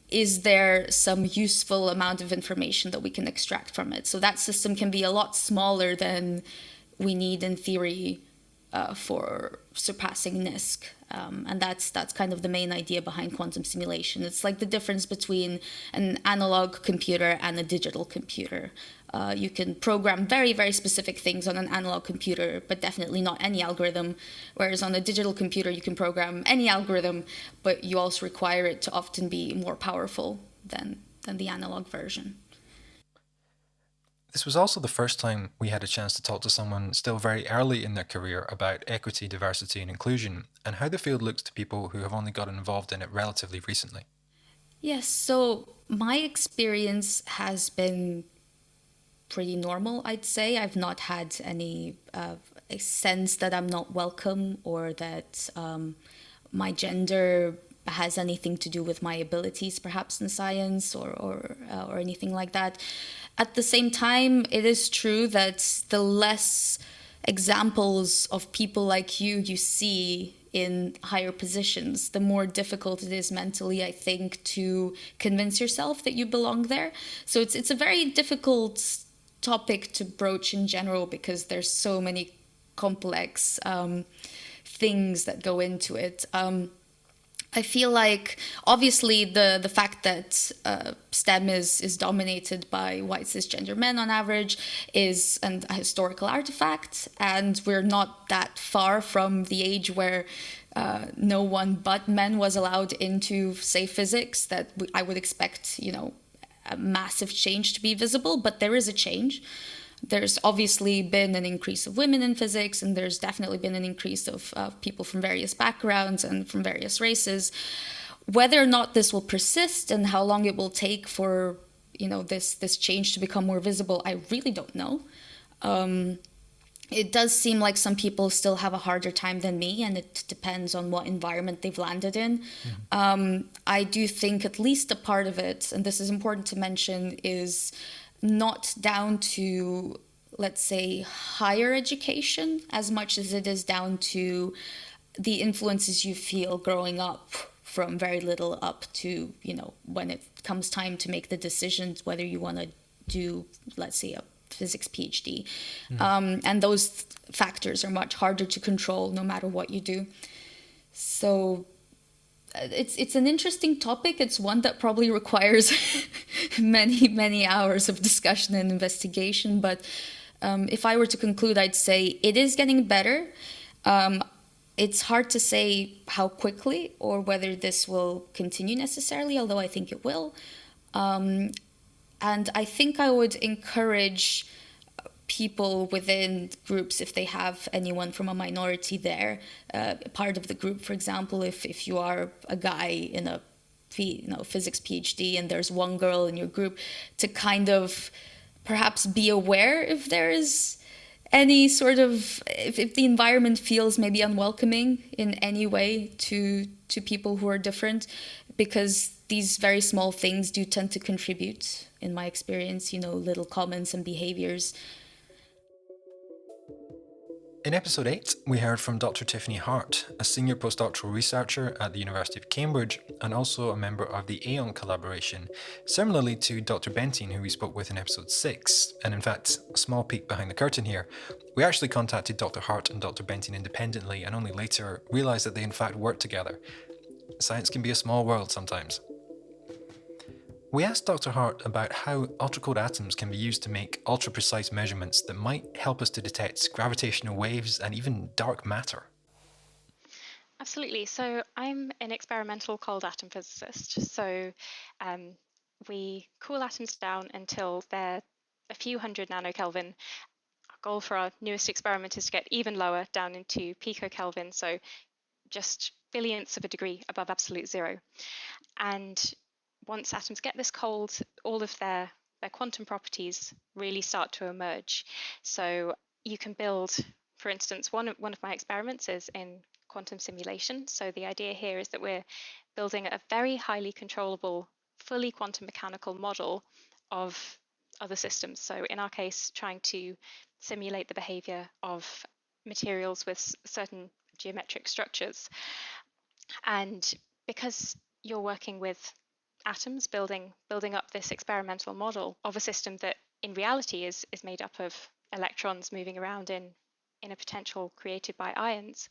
H: is there some useful amount of information that we can extract from it? So that system can be a lot smaller than we need in theory for surpassing NISQ. And that's kind of the main idea behind quantum simulation. It's like the difference between an analog computer and a digital computer. You can program very, very specific things on an analog computer, but definitely not any algorithm. Whereas on a digital computer, you can program any algorithm, but you also require it to often be more powerful than the analog version.
A: This was also the first time we had a chance to talk to someone still very early in their career about equity, diversity, and inclusion, and how the field looks to people who have only gotten involved in it relatively recently.
H: Yes, so my experience has been pretty normal, I'd say. I've not had any a sense that I'm not welcome or that my gender has anything to do with my abilities, perhaps in science or anything like that. At the same time, it is true that the less examples of people like you see in higher positions, the more difficult it is mentally, I think, to convince yourself that you belong there. So it's a very difficult topic to broach in general because there's so many complex things that go into it. I feel like, obviously, the fact that STEM is dominated by white cisgender men on average is a historical artifact, and we're not that far from the age where no one but men was allowed into, say, physics, that I would expect, a massive change to be visible, but there is a change. There's obviously been an increase of women in physics, and there's definitely been an increase of people from various backgrounds and from various races. Whether or not this will persist and how long it will take for this change to become more visible, I really don't know. It does seem like some people still have a harder time than me, and it depends on what environment they've landed in. I do think at least a part of it, and this is important to mention, is not down to, let's say, higher education as much as it is down to the influences you feel growing up from very little up to, when it comes time to make the decisions whether you want to do, let's say, a physics PhD. And those factors are much harder to control no matter what you do. So it's an interesting topic. It's one that probably requires many, many hours of discussion and investigation. But if I were to conclude, I'd say it is getting better. It's hard to say how quickly or whether this will continue necessarily, although I think it will. And I think I would encourage people within groups, if they have anyone from a minority there, part of the group, for example, if you are a guy in a physics PhD and there's one girl in your group, to kind of perhaps be aware if there is any sort of, if the environment feels maybe unwelcoming in any way to people who are different, because these very small things do tend to contribute, in my experience, little comments and behaviors.
A: In episode 8, we heard from Dr. Tiffany Harte, a senior postdoctoral researcher at the University of Cambridge and also a member of the Aeon collaboration, similarly to Dr. Bentine, who we spoke with in episode 6. And in fact, a small peek behind the curtain here, we actually contacted Dr. Harte and Dr. Bentine independently and only later realised that they in fact work together. Science can be a small world sometimes. We asked Dr. Harte about how ultra-cold atoms can be used to make ultra-precise measurements that might help us to detect gravitational waves and even dark matter.
I: Absolutely. So I'm an experimental cold atom physicist. So we cool atoms down until they're a few hundred nanokelvin. Our goal for our newest experiment is to get even lower, down into picokelvin, so just billionths of a degree above absolute zero. And once atoms get this cold, all of their quantum properties really start to emerge. So you can build, for instance, one of my experiments is in quantum simulation. So the idea here is that we're building a very highly controllable, fully quantum mechanical model of other systems. So in our case, trying to simulate the behavior of materials with certain geometric structures. And because you're working with atoms, building up this experimental model of a system that in reality is made up of electrons moving around in a potential created by ions,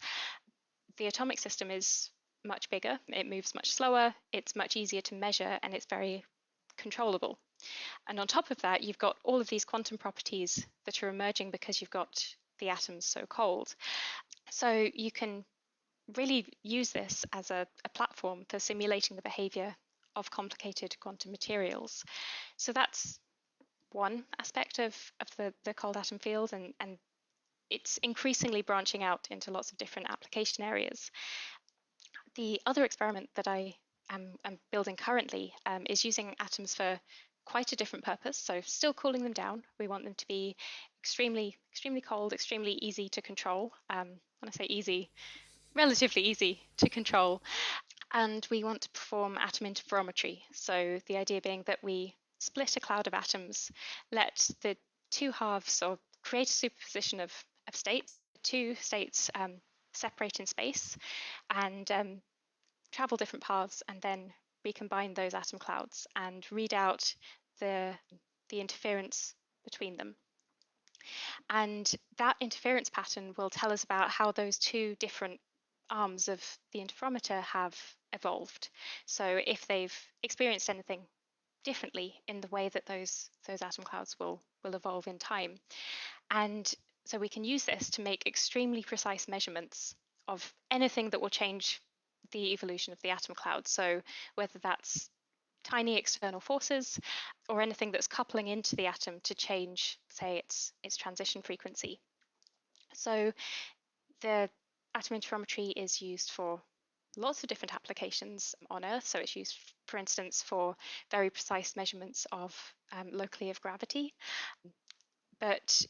I: the atomic system is much bigger, it moves much slower, it's much easier to measure, and it's very controllable. And on top of that, you've got all of these quantum properties that are emerging because you've got the atoms so cold. So you can really use this as a platform for simulating the behavior of complicated quantum materials. So that's one aspect of the cold atom field, and it's increasingly branching out into lots of different application areas. The other experiment that I am building currently is using atoms for quite a different purpose. So still cooling them down. We want them to be extremely cold, extremely easy to control. When I say easy, relatively easy to control. And we want to perform atom interferometry. So the idea being that we split a cloud of atoms, let the two halves, or create a superposition of states, two states separate in space and travel different paths, and then recombine those atom clouds and read out the interference between them. And that interference pattern will tell us about how those two different arms of the interferometer have evolved. So if they've experienced anything differently in the way that those atom clouds will evolve in time. And so we can use this to make extremely precise measurements of anything that will change the evolution of the atom cloud. So whether that's tiny external forces or anything that's coupling into the atom to change, say, its transition frequency. So the atom interferometry is used for lots of different applications on Earth. So it's used, for instance, for very precise measurements of locally of gravity. But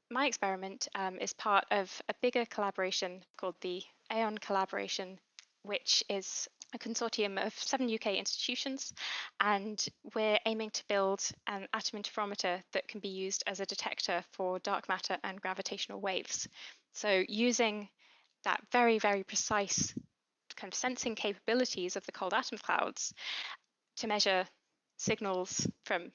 I: my experiment is part of a bigger collaboration called the Aeon collaboration, which is a consortium of 7 UK institutions, and we're aiming to build an atom interferometer that can be used as a detector for dark matter and gravitational waves. So using that very, very precise kind of sensing capabilities of the cold atom clouds to measure signals from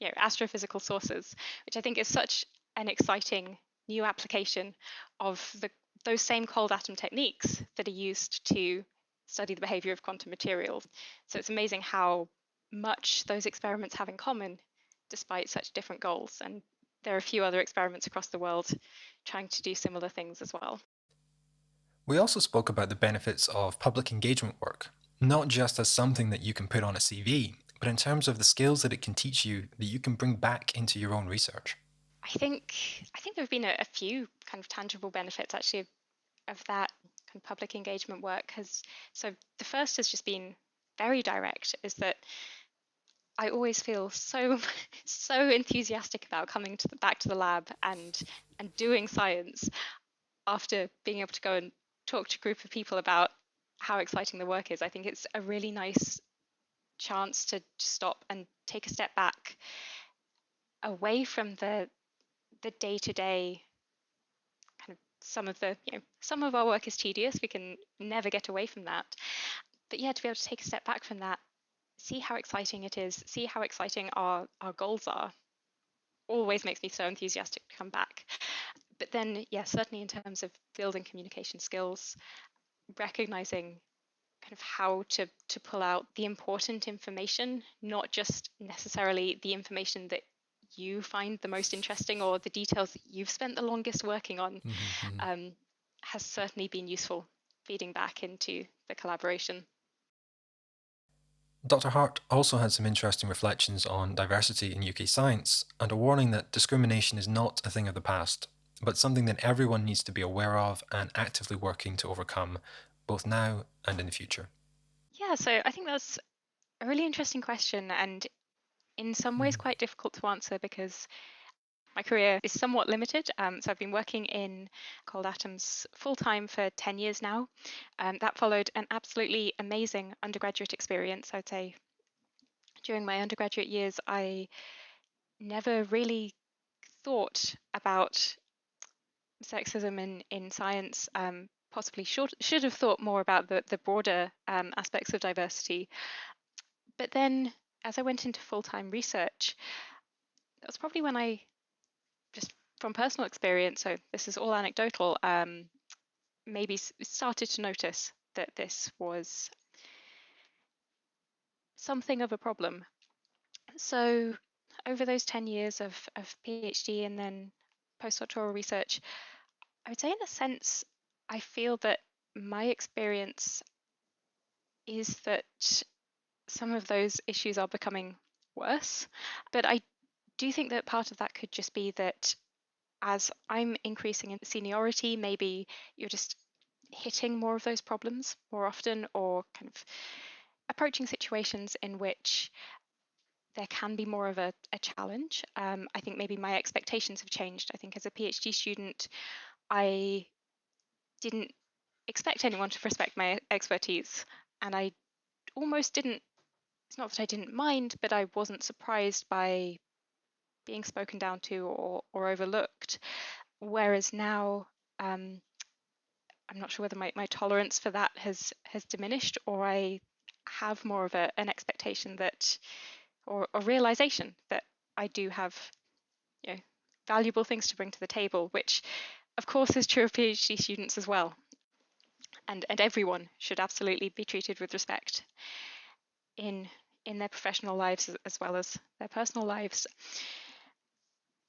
I: astrophysical sources, which I think is such an exciting new application of those same cold atom techniques that are used to study the behavior of quantum materials. So it's amazing how much those experiments have in common despite such different goals. And there are a few other experiments across the world trying to do similar things as well.
A: We also spoke about the benefits of public engagement work, not just as something that you can put on a CV, but in terms of the skills that it can teach you that you can bring back into your own research.
I: I think there have been a few kind of tangible benefits actually of that kind of public engagement work. So the first has just been very direct, is that I always feel so enthusiastic about coming back to the lab and doing science after being able to go and talk to a group of people about how exciting the work is. I think it's a really nice chance to stop and take a step back away from the day-to-day kind of some of our work is tedious. We can never get away from that. But yeah, to be able to take a step back from that, see how exciting it is, see how exciting our goals are, always makes me so enthusiastic to come back. But then, yeah, certainly in terms of building communication skills, recognizing kind of how to pull out the important information, not just necessarily the information that you find the most interesting or the details that you've spent the longest working on, has certainly been useful feeding back into the collaboration.
A: Dr. Harte also had some interesting reflections on diversity in UK science and a warning that discrimination is not a thing of the past, but something that everyone needs to be aware of and actively working to overcome, both now and in the future.
I: Yeah, so I think that's a really interesting question, and in some ways quite difficult to answer because my career is somewhat limited. So I've been working in cold atoms full-time for 10 years now. That followed an absolutely amazing undergraduate experience. I would say during my undergraduate years, I never really thought about sexism in science. Possibly should have thought more about the broader aspects of diversity. But then as I went into full-time research, that was probably when I, just from personal experience, so this is all anecdotal, maybe started to notice that this was something of a problem. So over those 10 years of PhD and then postdoctoral research, I would say in a sense, I feel that my experience is that some of those issues are becoming worse. But I do think that part of that could just be that as I'm increasing in seniority, maybe you're just hitting more of those problems more often, or kind of approaching situations in which there can be more of a challenge. I think maybe my expectations have changed. I think as a PhD student, I didn't expect anyone to respect my expertise, and I almost didn't, it's not that I didn't mind, but I wasn't surprised by being spoken down to or overlooked. Whereas now, I'm not sure whether my tolerance for that has diminished, or I have more of an expectation that, or a realization that I do have, valuable things to bring to the table, which of course is true of PhD students as well. And everyone should absolutely be treated with respect in their professional lives as well as their personal lives.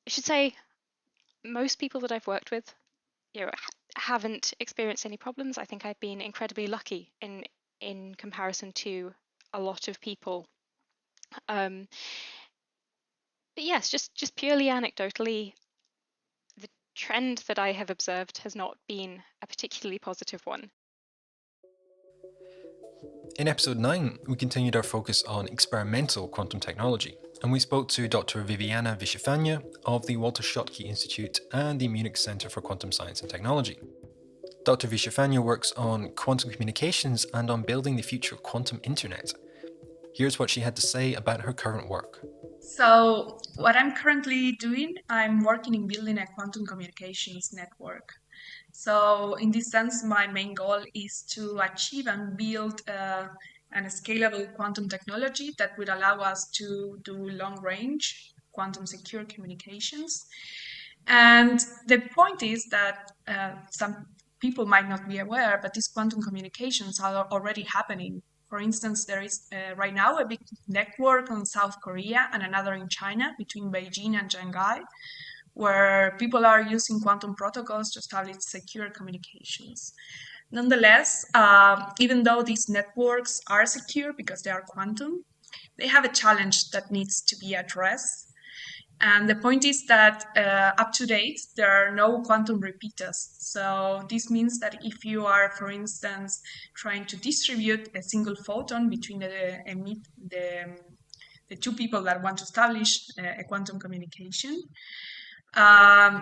I: I should say most people that I've worked with, haven't experienced any problems. I think I've been incredibly lucky in comparison to a lot of people. But yes, just purely anecdotally, the trend that I have observed has not been a particularly positive one.
A: In episode 9, we continued our focus on experimental quantum technology, and we spoke to Dr. Viviana Villafañe of the Walter Schottky Institute and the Munich Center for Quantum Science and Technology. Dr. Villafañe works on quantum communications and on building the future quantum internet. Here's what she had to say about her current work.
J: So, what I'm currently doing, I'm working in building a quantum communications network. So, in this sense, my main goal is to achieve and build a scalable quantum technology that would allow us to do long-range quantum secure communications. And the point is that some people might not be aware, but these quantum communications are already happening. For instance, there is right now a big network in South Korea and another in China between Beijing and Shanghai, where people are using quantum protocols to establish secure communications. Nonetheless, even though these networks are secure because they are quantum, they have a challenge that needs to be addressed. And the point is that up to date, there are no quantum repeaters. So this means that if you are, for instance, trying to distribute a single photon between the two people that want to establish a quantum communication,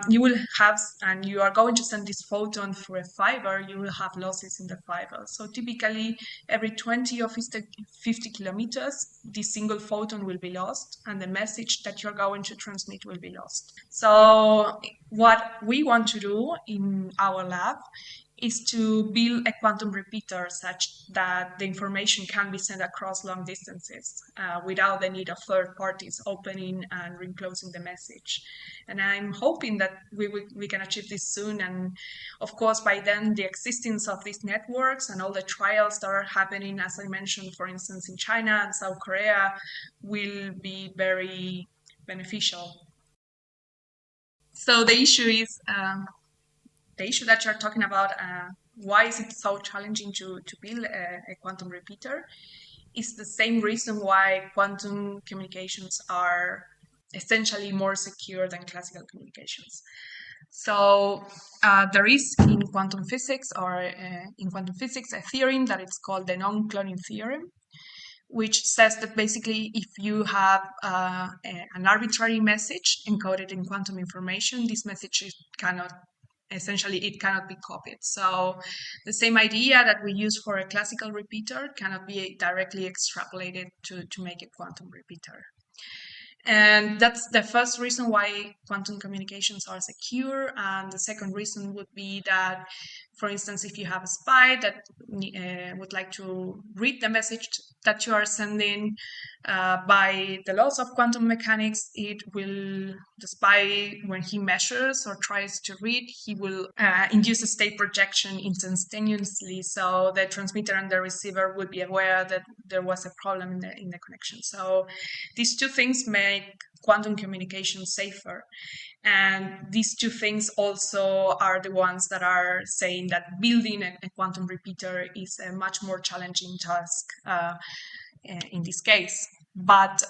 J: you will have, and you are going to send this photon through a fiber, you will have losses in the fiber. So typically, every 20 or 50 kilometers, this single photon will be lost, and the message that you're going to transmit will be lost. So what we want to do in our lab is to build a quantum repeater such that the information can be sent across long distances without the need of third parties opening and reclosing the message. And I'm hoping that we can achieve this soon. And of course, by then, the existence of these networks and all the trials that are happening, as I mentioned, for instance, in China and South Korea, will be very beneficial. So the issue is, the issue that you're talking about, why is it so challenging to build a quantum repeater, is the same reason why quantum communications are essentially more secure than classical communications. So there is in quantum physics a theorem that it's called the non-cloning theorem, which says that basically if you have an arbitrary message encoded in quantum information, this message cannot be copied. So the same idea that we use for a classical repeater cannot be directly extrapolated to make a quantum repeater. And that's the first reason why quantum communications are secure. And the second reason would be that, for instance, if you have a spy that would like to read the message that you are sending, by the laws of quantum mechanics, the spy, when he measures or tries to read, he will induce a state projection instantaneously. So the transmitter and the receiver would be aware that there was a problem in the connection. So these two things make quantum communication safer. And these two things also are the ones that are saying that building a quantum repeater is a much more challenging task in this case. But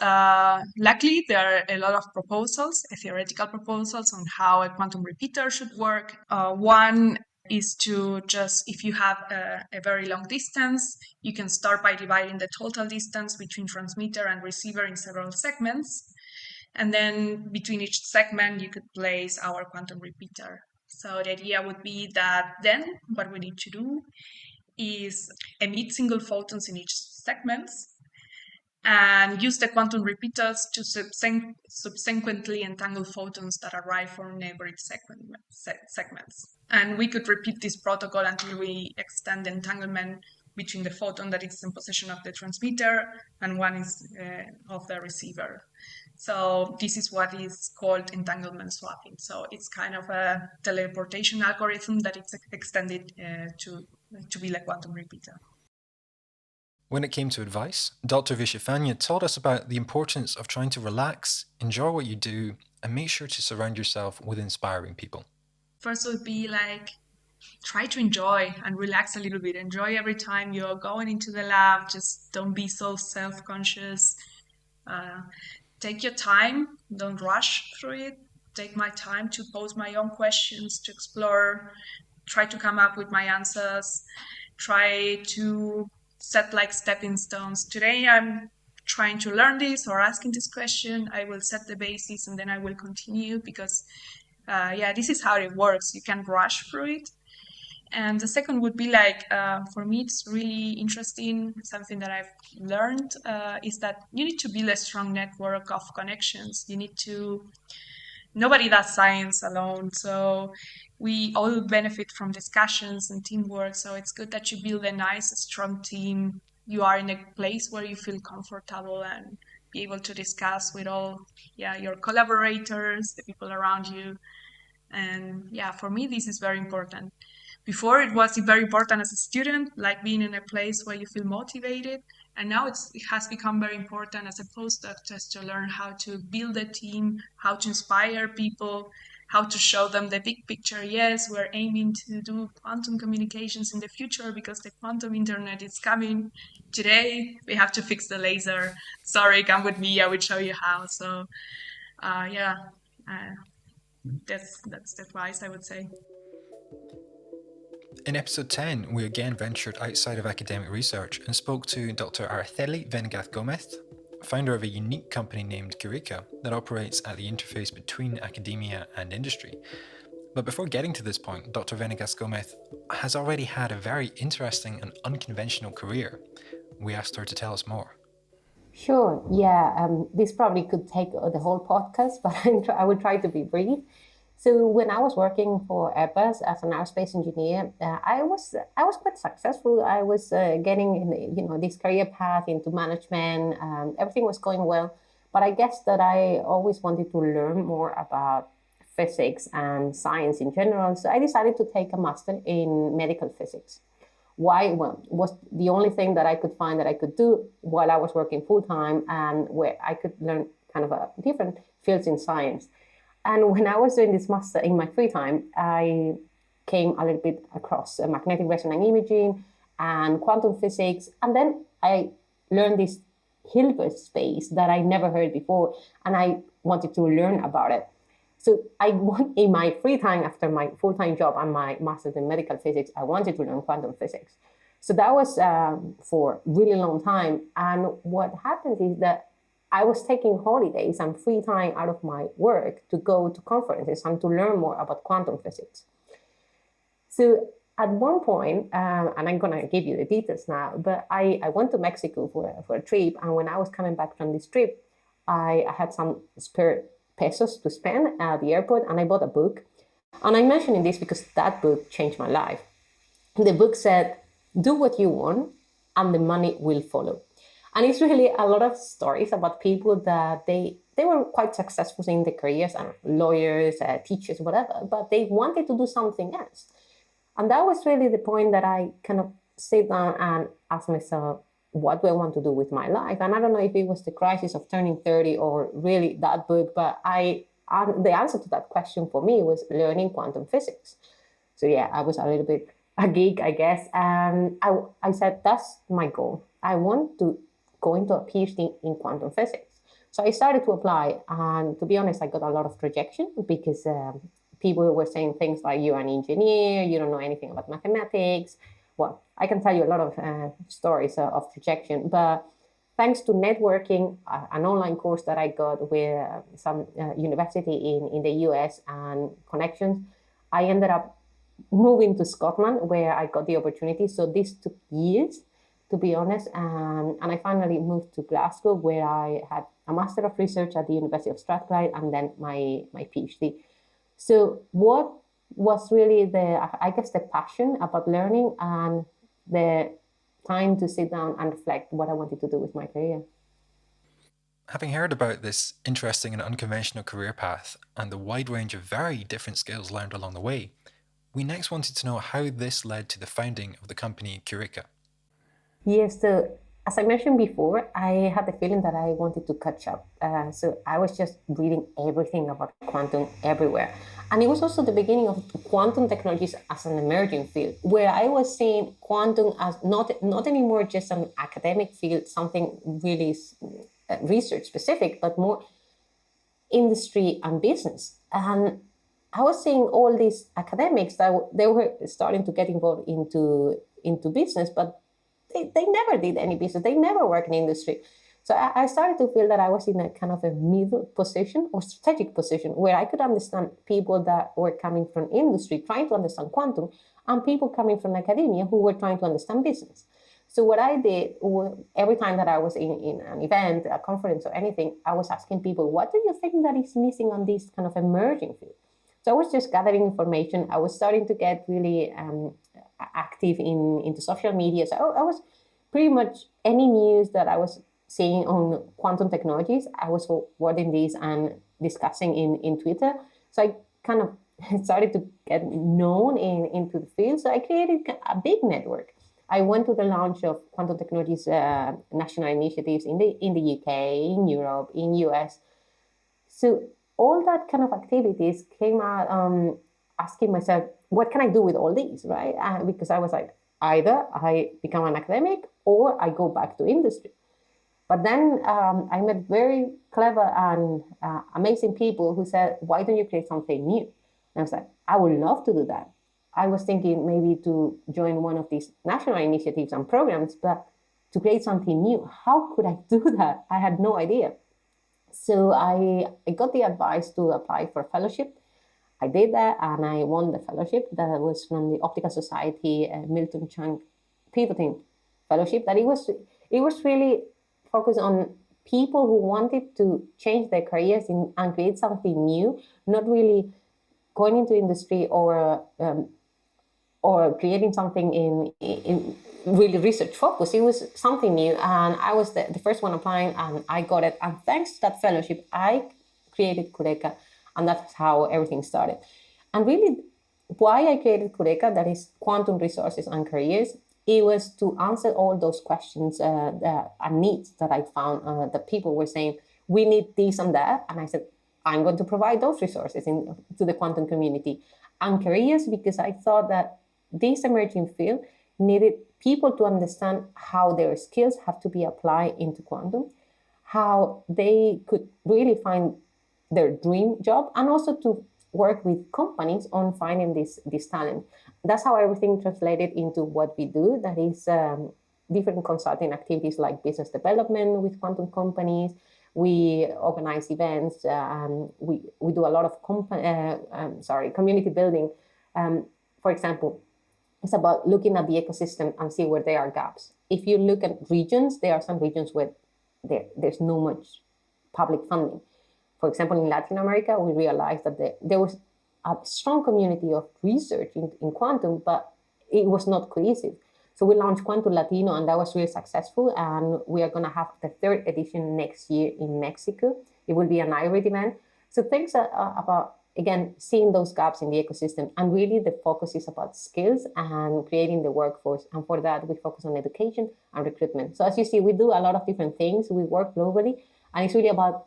J: luckily, there are a lot of proposals, theoretical proposals on how a quantum repeater should work. One is to just, if you have a very long distance, you can start by dividing the total distance between transmitter and receiver in several segments. And then between each segment, you could place our quantum repeater. So the idea would be that then what we need to do is emit single photons in each segment and use the quantum repeaters to subsequently entangle photons that arrive from neighboring segments. And we could repeat this protocol until we extend the entanglement between the photon that is in possession of the transmitter and one is of the receiver. So this is what is called entanglement swapping. So it's kind of a teleportation algorithm that is extended to be a quantum repeater.
A: When it came to advice, Dr. Villafañe taught us about the importance of trying to relax, enjoy what you do, and make sure to surround yourself with inspiring people.
J: First would be try to enjoy and relax a little bit. Enjoy every time you're going into the lab. Just don't be so self-conscious. Take your time. Don't rush through it. Take my time to pose my own questions, to explore, try to come up with my answers, try to set stepping stones. Today I'm trying to learn this or asking this question. I will set the basis and then I will continue because this is how it works. You can't rush through it. And the second would be for me, it's really interesting. Something that I've learned is that you need to build a strong network of connections. Nobody does science alone. So we all benefit from discussions and teamwork. So it's good that you build a nice, strong team. You are in a place where you feel comfortable and be able to discuss with all your collaborators, the people around you. And for me, this is very important. Before, it was very important as a student, being in a place where you feel motivated. And now it has become very important as a postdoc just to learn how to build a team, how to inspire people, how to show them the big picture. Yes, we're aiming to do quantum communications in the future because the quantum internet is coming. Today, we have to fix the laser. Sorry, come with me, I will show you how. So That's the advice I would say.
A: In episode 10, we again ventured outside of academic research and spoke to Dr. Araceli Venegas-Gomez, founder of a unique company named Quek that operates at the interface between academia and industry. But before getting to this point, Dr. Venegas-Gomez has already had a very interesting and unconventional career. We asked her to tell us more.
K: Sure, yeah. This probably could take the whole podcast, but I will try to be brief. So when I was working for Airbus as an aerospace engineer, I was quite successful. I was getting this career path into management. Everything was going well, but I guess that I always wanted to learn more about physics and science in general. So I decided to take a master in medical physics. Why? Well, it was the only thing that I could find that I could do while I was working full-time and where I could learn kind of a different fields in science. And when I was doing this master in my free time, I came a little bit across magnetic resonance imaging and quantum physics. And then I learned this Hilbert space that I never heard before, and I wanted to learn about it. So in my free time after my full-time job and my master's in medical physics, I wanted to learn quantum physics. So that was for a really long time. And what happened is that I was taking holidays and free time out of my work to go to conferences and to learn more about quantum physics. So at one point, and I'm going to give you the details now, but I went to Mexico for a trip. And when I was coming back from this trip, I had some spare pesos to spend at the airport, and I bought a book. And I'm mentioning this because that book changed my life. The book said, do what you want, and the money will follow. And it's really a lot of stories about people that they were quite successful in their careers, and lawyers, teachers, whatever, but they wanted to do something else. And that was really the point that I kind of sit down and ask myself, what do I want to do with my life? And I don't know if it was the crisis of turning 30 or really that book, but the answer to that question for me was learning quantum physics. So yeah, I was a little bit a geek, I guess. And I said, that's my goal. I want to go into a PhD in quantum physics. So I started to apply, and to be honest, I got a lot of rejection because people were saying things like, you're an engineer, you don't know anything about mathematics. Well, I can tell you a lot of stories of rejection, but thanks to networking, an online course that I got with some university in the US and connections, I ended up moving to Scotland where I got the opportunity. So this took years, to be honest. And I finally moved to Glasgow where I had a Master of Research at the University of Strathclyde and then my PhD. So what was really the passion about learning and the time to sit down and reflect what I wanted to do with my career.
A: Having heard about this interesting and unconventional career path and the wide range of very different skills learned along the way, we next wanted to know how this led to the founding of the company Quek.
K: Yes, so as I mentioned before, I had the feeling that I wanted to catch up. So I was just reading everything about quantum everywhere. And it was also the beginning of quantum technologies as an emerging field, where I was seeing quantum as not anymore just an academic field, something really research specific, but more industry and business. And I was seeing all these academics that they were starting to get involved into business, but they never did any business. They never worked in industry. So I started to feel that I was in a kind of a middle position or strategic position where I could understand people that were coming from industry, trying to understand quantum, and people coming from academia who were trying to understand business. So what I did, every time that I was in an event, a conference or anything, I was asking people, what do you think that is missing on this kind of emerging field? So I was just gathering information. I was starting to get really active into social media. So I was pretty much any news that I was seeing on quantum technologies, I was forwarding these and discussing in Twitter. So I kind of started to get known into the field. So I created a big network. I went to the launch of quantum technologies national initiatives in the UK, in Europe, in US. So all that kind of activities came out asking myself, what can I do with all these, right? Because I was like, either I become an academic or I go back to industry. But then I met very clever and amazing people who said, why don't you create something new? And I was like, I would love to do that. I was thinking maybe to join one of these national initiatives and programs, but to create something new, how could I do that? I had no idea. So I got the advice to apply for a fellowship. I did that and I won the fellowship. That was from the Optical Society Milton Chang Pivoting Fellowship. That it was really focused on people who wanted to change their careers and create something new, not really going into industry or creating something in really research focused. It was something new, and I was the first one applying, and I got it. And thanks to that fellowship, I created Cureka, and that's how everything started. And really, why I created Cureka, that is Quantum Resources and Careers, it was to answer all those questions and needs that I found that people were saying, we need this and that. And I said, I'm going to provide those resources to the quantum community. And careers, because I thought that this emerging field needed people to understand how their skills have to be applied into quantum, how they could really find their dream job, and also to work with companies on finding this talent. That's how everything translated into what we do. That is different consulting activities like business development with quantum companies. We organize events. We do a lot of community building. For example, it's about looking at the ecosystem and see where there are gaps. If you look at regions, there are some regions where there's no much public funding. For example, in Latin America, we realized that there was a strong community of research in quantum, but it was not cohesive. So we launched Quantum Latino, and that was really successful. And we are going to have the 3rd edition next year in Mexico. It will be an hybrid event. So things are about, again, seeing those gaps in the ecosystem. And really the focus is about skills and creating the workforce. And for that, we focus on education and recruitment. So as you see, we do a lot of different things. We work globally. And it's really about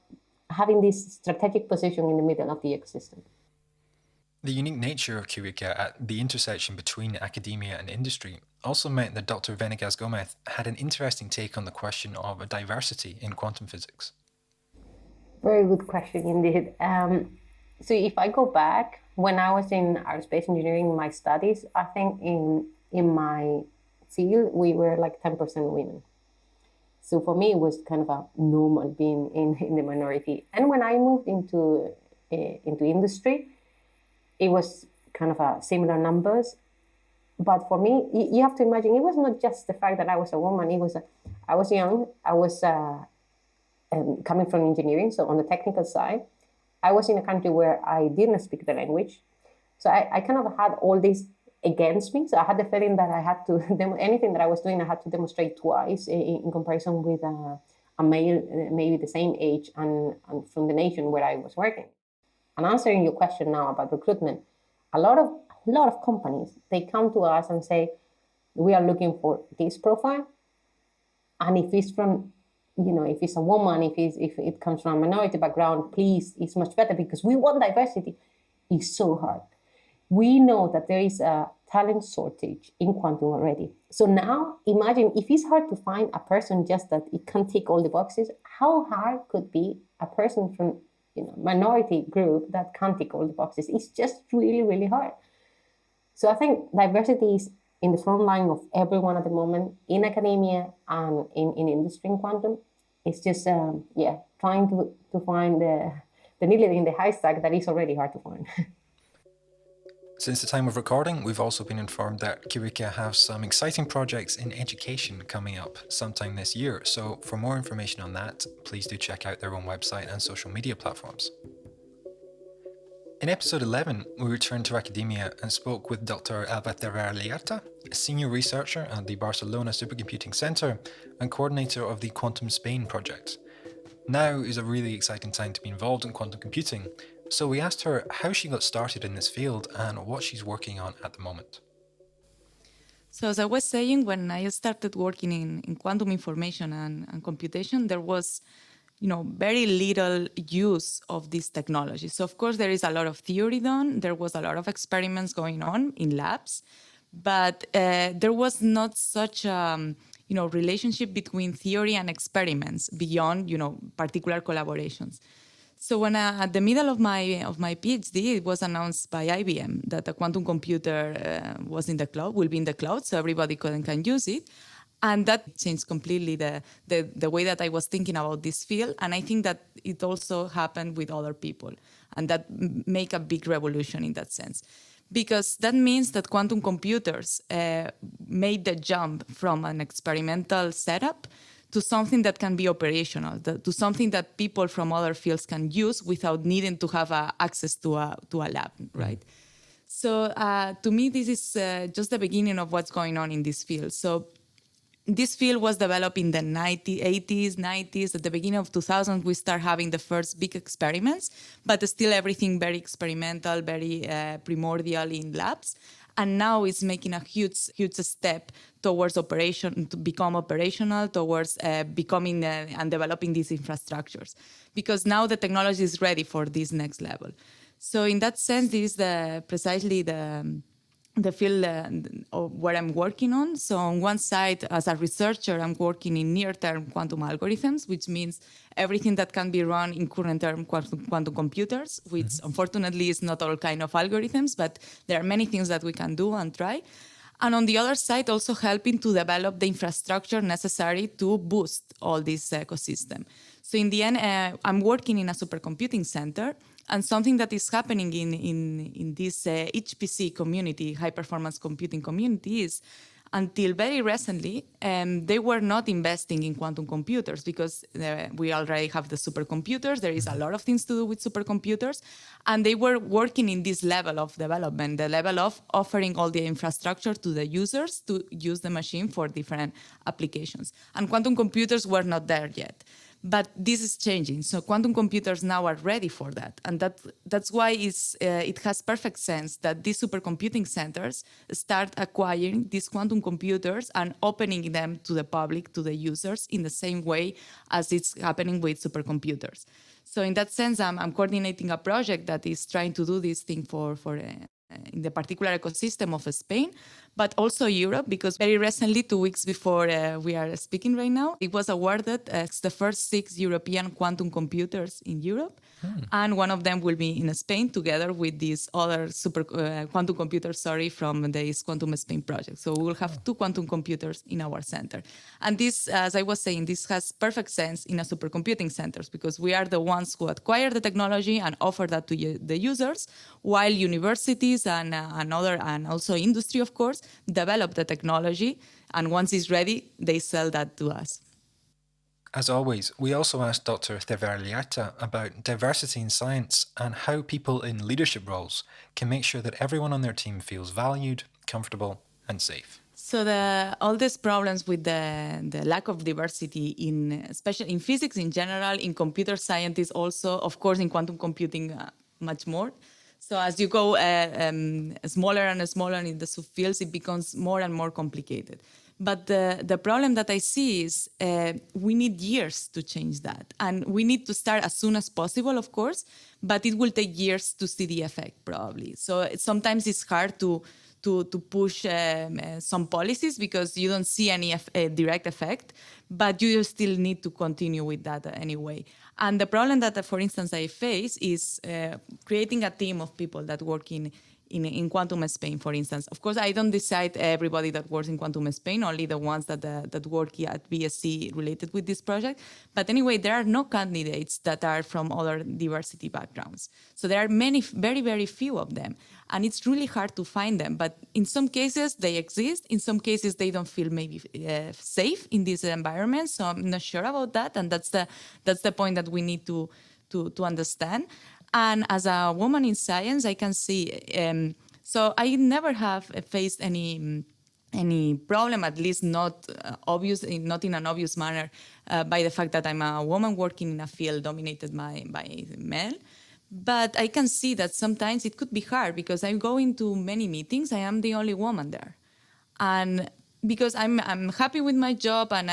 K: having this strategic position in the middle of the ecosystem.
A: The unique nature of Cureka at the intersection between academia and industry also meant that Dr. Venegas-Gomez had an interesting take on the question of diversity in quantum physics.
K: Very good question indeed. So if I go back, when I was in aerospace engineering, my studies, I think in my field, we were like 10% women. So for me, it was kind of a normal being in the minority. And when I moved into industry, it was kind of a similar numbers. But for me, you have to imagine, it was not just the fact that I was a woman. I was young. I was coming from engineering, so on the technical side. I was in a country where I didn't speak the language. So I kind of had all this against me. So I had the feeling that I had to, anything that I was doing, I had to demonstrate twice in comparison with a male, maybe the same age and from the nation where I was working. And answering your question now about recruitment, a lot of companies, they come to us and say, we are looking for this profile. And if it's from, if it's a woman, if it comes from a minority background, please, it's much better because we want diversity. It's so hard. We know that there is a talent shortage in quantum already. So now imagine if it's hard to find a person just that it can tick all the boxes, how hard could be a person from minority group that can't tick all the boxes? It's just really, really hard. So I think diversity is in the front line of everyone at the moment in academia and in industry in quantum. It's just, trying to find the needle in the haystack that is already hard to find.
A: Since the time of recording, we've also been informed that Cureka have some exciting projects in education coming up sometime this year. So for more information on that, please do check out their own website and social media platforms. In episode 11, we returned to academia and spoke with Dr. Alba Cervera-Lierta, a senior researcher at the Barcelona Supercomputing Center and coordinator of the Quantum Spain project. Now is a really exciting time to be involved in quantum computing, so we asked her how she got started in this field and what she's working on at the moment.
L: So as I was saying, when I started working in quantum information and computation, there was very little use of this technology. So of course, there is a lot of theory done. There was a lot of experiments going on in labs, but there was not such relationship between theory and experiments beyond, particular collaborations. So when at the middle of my PhD, it was announced by IBM that a quantum computer was in the cloud, will be in the cloud, so everybody can use it. And that changed completely the way that I was thinking about this field. And I think that it also happened with other people. And that make a big revolution in that sense. Because that means that quantum computers made the jump from an experimental setup to something that can be operational, to something that people from other fields can use without needing to have access to a lab, right? So to me, this is just the beginning of what's going on in this field. So this field was developed in the 80s, 90s. At the beginning of 2000, we start having the first big experiments, but still everything very experimental, very primordial in labs. And now it's making a huge step towards operation, to become operational, towards becoming and developing these infrastructures. Because now the technology is ready for this next level. So in that sense, this is precisely the field where I'm working on. So on one side, as a researcher, I'm working in near-term quantum algorithms, which means everything that can be run in current-term quantum computers, which unfortunately is not all kind of algorithms, but there are many things that we can do and try. And on the other side, also helping to develop the infrastructure necessary to boost all this ecosystem. So in the end, I'm working in a supercomputing center. And something that is happening in this HPC community, high-performance computing community, is until very recently, they were not investing in quantum computers because we already have the supercomputers. There is a lot of things to do with supercomputers. And they were working in this level of development, the level of offering all the infrastructure to the users to use the machine for different applications. And quantum computers were not there yet. But this is changing. So quantum computers now are ready for that. And that's why it has perfect sense that these supercomputing centers start acquiring these quantum computers and opening them to the public, to the users, in the same way as it's happening with supercomputers. So in that sense, I'm coordinating a project that is trying to do this thing for in the particular ecosystem of Spain, but also Europe, because very recently, 2 weeks before we are speaking right now, it was awarded as the first 6 European quantum computers in Europe. And one of them will be in Spain together with these other quantum computers, from the Quantum Spain project. So we will have 2 quantum computers in our center. And this, as I was saying, this has perfect sense in a supercomputing centers because we are the ones who acquire the technology and offer that to the users, while universities and also industry, of course, develop the technology. And once it's ready, they sell that to us.
A: As always, we also asked Dr. Cervera-Lierta about diversity in science and how people in leadership roles can make sure that everyone on their team feels valued, comfortable, and safe.
L: So all these problems with the lack of diversity, especially in physics in general, in computer scientists also, of course in quantum computing much more. So as you go smaller and smaller in the subfields, it becomes more and more complicated. But the problem that I see is we need years to change that. And we need to start as soon as possible, of course, but it will take years to see the effect, probably. So sometimes it's hard to push some policies because you don't see any direct effect, but you still need to continue with that anyway. And the problem that, for instance, I face is creating a team of people that work in Quantum Spain, for instance. Of course, I don't decide everybody that works in Quantum Spain, only the ones that work at BSc related with this project. But anyway, there are no candidates that are from other diversity backgrounds. So there are many, very, very few of them. And it's really hard to find them. But in some cases, they exist. In some cases, they don't feel maybe safe in this environment. So I'm not sure about that. And that's the point that we need to understand. And as a woman in science, I can see. So I never have faced any problem, at least not obvious, not in an obvious manner, by the fact that I'm a woman working in a field dominated by men. But I can see that sometimes it could be hard because I'm going to many meetings. I am the only woman there, and because I'm happy with my job, and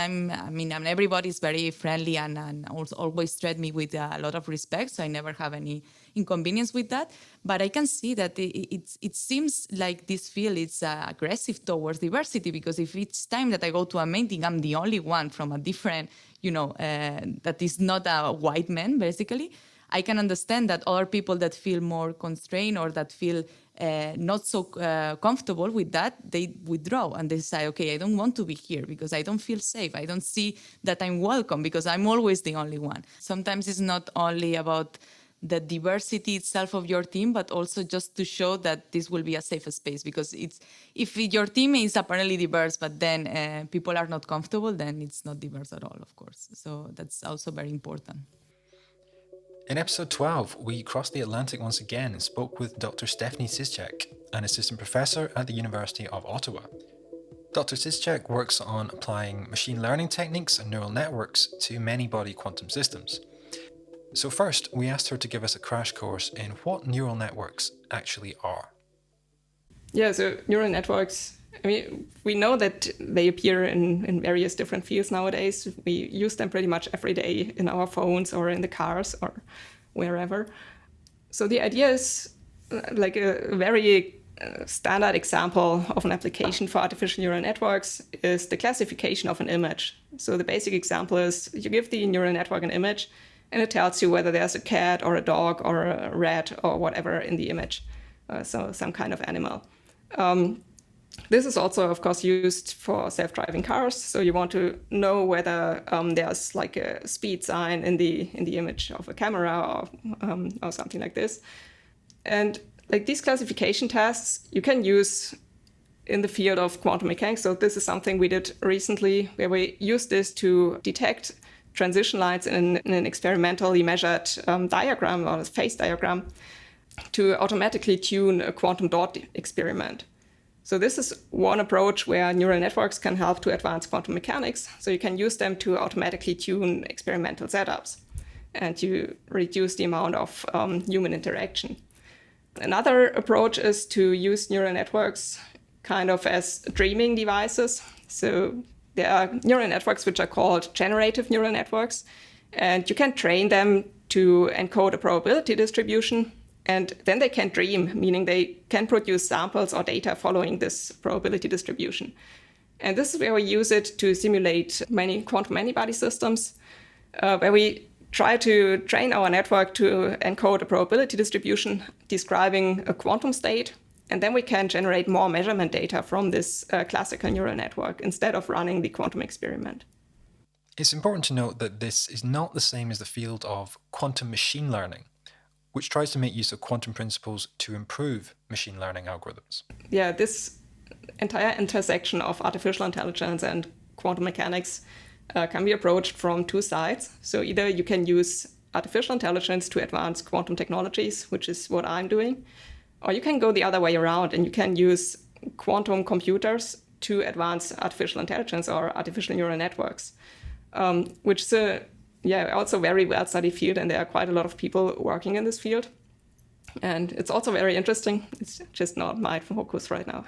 L: everybody's very friendly and also always treat me with a lot of respect, so I never have any inconvenience with that. But I can see that it seems like this field is aggressive towards diversity, because if each time that I go to a meeting, I'm the only one from a different, that is not a white man, basically, I can understand that other people that feel more constrained or that feel not so comfortable with that, they withdraw and they say, okay, I don't want to be here because I don't feel safe. I don't see that I'm welcome because I'm always the only one. Sometimes it's not only about the diversity itself of your team, but also just to show that this will be a safe space, because if your team is apparently diverse, but then people are not comfortable, then it's not diverse at all, of course. So that's also very important.
A: In episode 12, we crossed the Atlantic once again and spoke with Dr. Stefanie Czischek, an assistant professor at the University of Ottawa. Dr. Czischek works on applying machine learning techniques and neural networks to many-body quantum systems. So first, we asked her to give us a crash course in what neural networks actually are.
M: Yeah, so neural networks, we know that they appear in various different fields nowadays. We use them pretty much every day in our phones or in the cars or wherever. So the idea is like a very standard example of an application for artificial neural networks is the classification of an image. So the basic example is you give the neural network an image and it tells you whether there's a cat or a dog or a rat or whatever in the image, so some kind of animal. This is also, of course, used for self-driving cars. So you want to know whether there's like a speed sign in the image of a camera or something like this. And like these classification tests, you can use in the field of quantum mechanics. So this is something we did recently, where we used this to detect transition lines in an experimentally measured diagram or a phase diagram to automatically tune a quantum dot experiment. So this is one approach where neural networks can help to advance quantum mechanics. So you can use them to automatically tune experimental setups and to reduce the amount of human interaction. Another approach is to use neural networks kind of as dreaming devices. So there are neural networks which are called generative neural networks, and you can train them to encode a probability distribution. And then they can dream, meaning they can produce samples or data following this probability distribution. And this is where we use it to simulate many quantum many-body systems, where we try to train our network to encode a probability distribution describing a quantum state. And then we can generate more measurement data from this classical neural network instead of running the quantum experiment.
A: It's important to note that this is not the same as the field of quantum machine learning, which tries to make use of quantum principles to improve machine learning algorithms.
M: Yeah, this entire intersection of artificial intelligence and quantum mechanics can be approached from two sides. So either you can use artificial intelligence to advance quantum technologies, which is what I'm doing, or you can go the other way around and you can use quantum computers to advance artificial intelligence or artificial neural networks, which is also very well-studied field, and there are quite a lot of people working in this field. And it's also very interesting. It's just not my focus right now.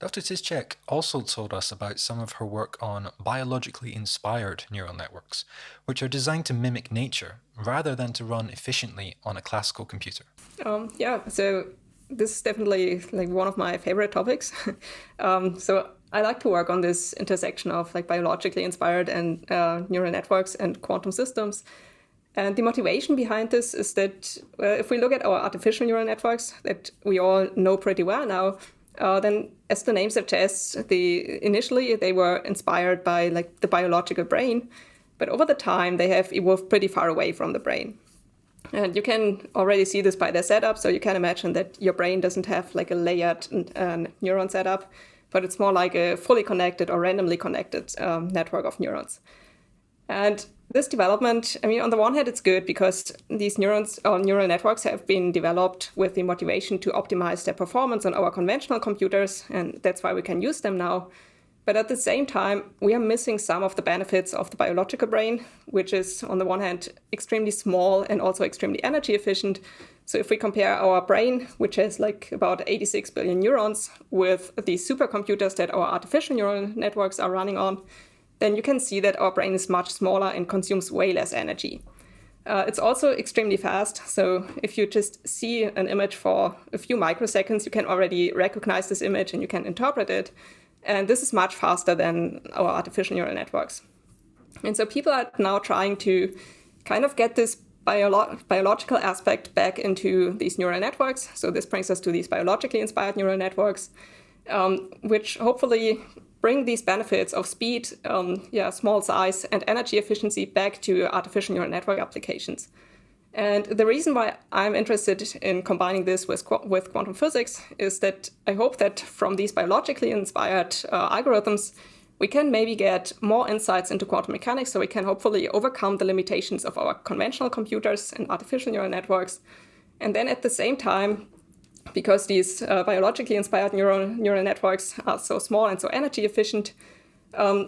A: Dr. Czischek also told us about some of her work on biologically inspired neural networks, which are designed to mimic nature rather than to run efficiently on a classical computer.
M: So this is definitely like one of my favorite topics. So I like to work on this intersection of like biologically inspired and neural networks and quantum systems. And the motivation behind this is that if we look at our artificial neural networks that we all know pretty well now, then as the name suggests, initially they were inspired by like the biological brain, but over the time they have evolved pretty far away from the brain. And you can already see this by their setup. So you can imagine that your brain doesn't have like a layered neuron setup, but it's more like a fully connected or randomly connected network of neurons. And this development, on the one hand, it's good because these neurons or neural networks have been developed with the motivation to optimize their performance on our conventional computers, and that's why we can use them now. But at the same time, we are missing some of the benefits of the biological brain, which is on the one hand extremely small and also extremely energy efficient. So if we compare our brain, which has like about 86 billion neurons, with the supercomputers that our artificial neural networks are running on, then you can see that our brain is much smaller and consumes way less energy. It's also extremely fast. So if you just see an image for a few microseconds, you can already recognize this image and you can interpret it. And this is much faster than our artificial neural networks. And so people are now trying to kind of get this biological aspect back into these neural networks. So this brings us to these biologically inspired neural networks, which hopefully bring these benefits of speed, small size, and energy efficiency back to artificial neural network applications. And the reason why I'm interested in combining this with quantum physics is that I hope that from these biologically inspired algorithms, we can maybe get more insights into quantum mechanics, so we can hopefully overcome the limitations of our conventional computers and artificial neural networks. And then at the same time, because these biologically inspired neural networks are so small and so energy efficient,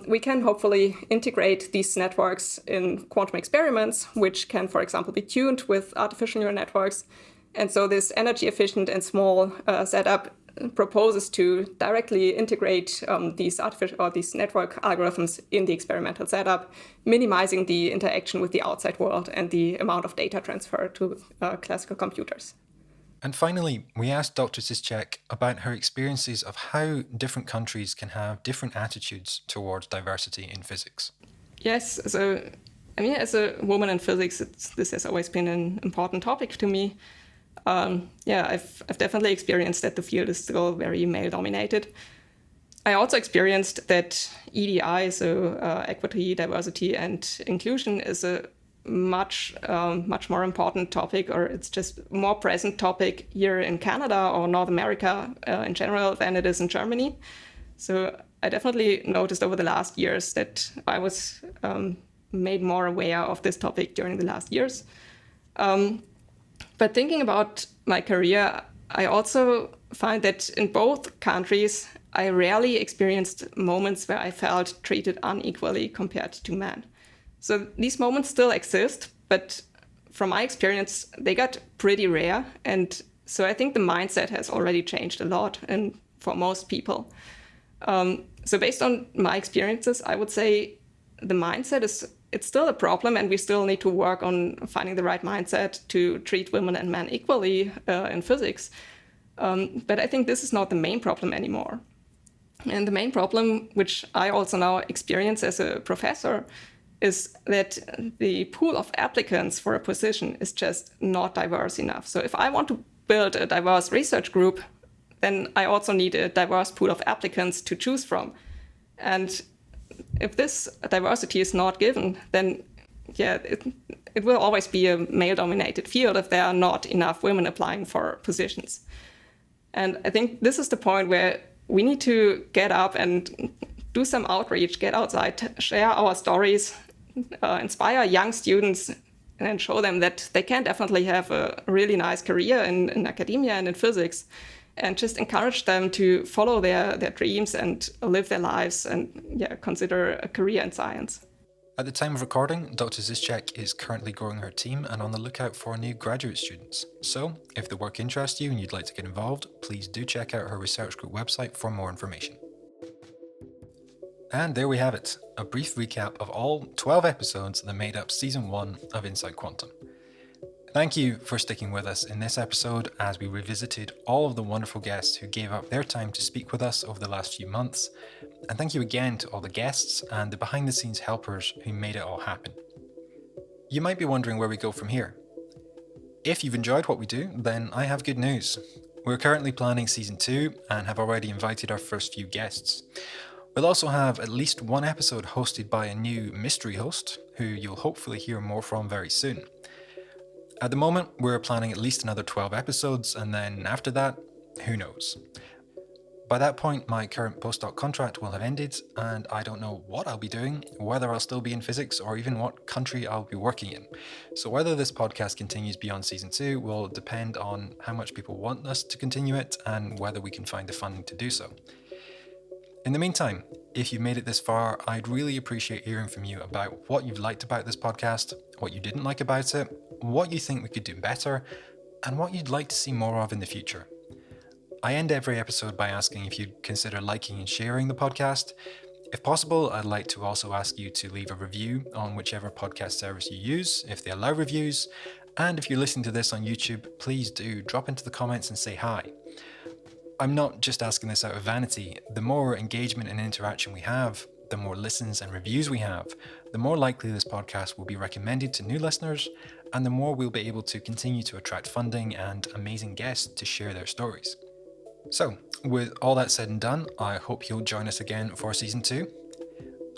M: we can hopefully integrate these networks in quantum experiments, which can, for example, be tuned with artificial neural networks. And so this energy efficient and small setup proposes to directly integrate these network algorithms in the experimental setup, minimizing the interaction with the outside world and the amount of data transfer to classical computers.
A: And finally, we asked Dr. Czischek about her experiences of how different countries can have different attitudes towards diversity in physics.
M: Yes, so I mean, as a woman in physics, this has always been an important topic to me. I've definitely experienced that the field is still very male-dominated. I also experienced that EDI, so equity, diversity, and inclusion, is a much more important topic, or it's just more present topic here in Canada or North America in general than it is in Germany. So I definitely noticed over the last years that I was made more aware of this topic during the last years. But thinking about my career, I also find that in both countries, I rarely experienced moments where I felt treated unequally compared to men. So these moments still exist, but from my experience, they got pretty rare. And so I think the mindset has already changed a lot and for most people. So based on my experiences, I would say the mindset it's still a problem, and we still need to work on finding the right mindset to treat women and men equally in physics. But I think this is not the main problem anymore. And the main problem, which I also now experience as a professor, is that the pool of applicants for a position is just not diverse enough. So if I want to build a diverse research group, then I also need a diverse pool of applicants to choose from. And if this diversity is not given, then it will always be a male-dominated field if there are not enough women applying for positions. And I think this is the point where we need to get up and do some outreach, get outside, share our stories, inspire young students, and show them that they can definitely have a really nice career in academia and in physics, and just encourage them to follow their dreams and live their lives and consider a career in science.
A: At the time of recording, Dr. Czischek is currently growing her team and on the lookout for new graduate students. So, if the work interests you and you'd like to get involved, please do check out her research group website for more information. And there we have it, a brief recap of all 12 episodes that made up Season 1 of insideQuantum. Thank you for sticking with us in this episode as we revisited all of the wonderful guests who gave up their time to speak with us over the last few months. And thank you again to all the guests and the behind-the-scenes helpers who made it all happen. You might be wondering where we go from here. If you've enjoyed what we do, then I have good news. We're currently planning Season 2 and have already invited our first few guests. We'll also have at least one episode hosted by a new mystery host, who you'll hopefully hear more from very soon. At the moment, we're planning at least another 12 episodes, and then after that, who knows? By that point, my current postdoc contract will have ended, and I don't know what I'll be doing, whether I'll still be in physics, or even what country I'll be working in. So whether this podcast continues beyond Season 2 will depend on how much people want us to continue it, and whether we can find the funding to do so. In the meantime, if you've made it this far, I'd really appreciate hearing from you about what you've liked about this podcast, what you didn't like about it, what you think we could do better, and what you'd like to see more of in the future. I end every episode by asking if you'd consider liking and sharing the podcast. If possible, I'd like to also ask you to leave a review on whichever podcast service you use, if they allow reviews. And if you're listening to this on YouTube, please do drop into the comments and say hi. I'm not just asking this out of vanity. The more engagement and interaction we have, the more listens and reviews we have, the more likely this podcast will be recommended to new listeners, and the more we'll be able to continue to attract funding and amazing guests to share their stories. So, with all that said and done, I hope you'll join us again for season 2.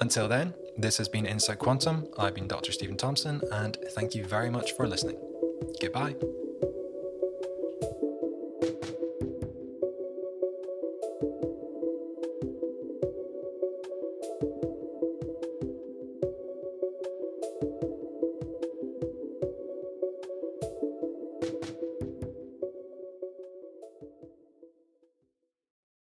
A: Until then, this has been InsideQuantum. I've been Dr. Stephen Thompson, and thank you very much for listening. Goodbye.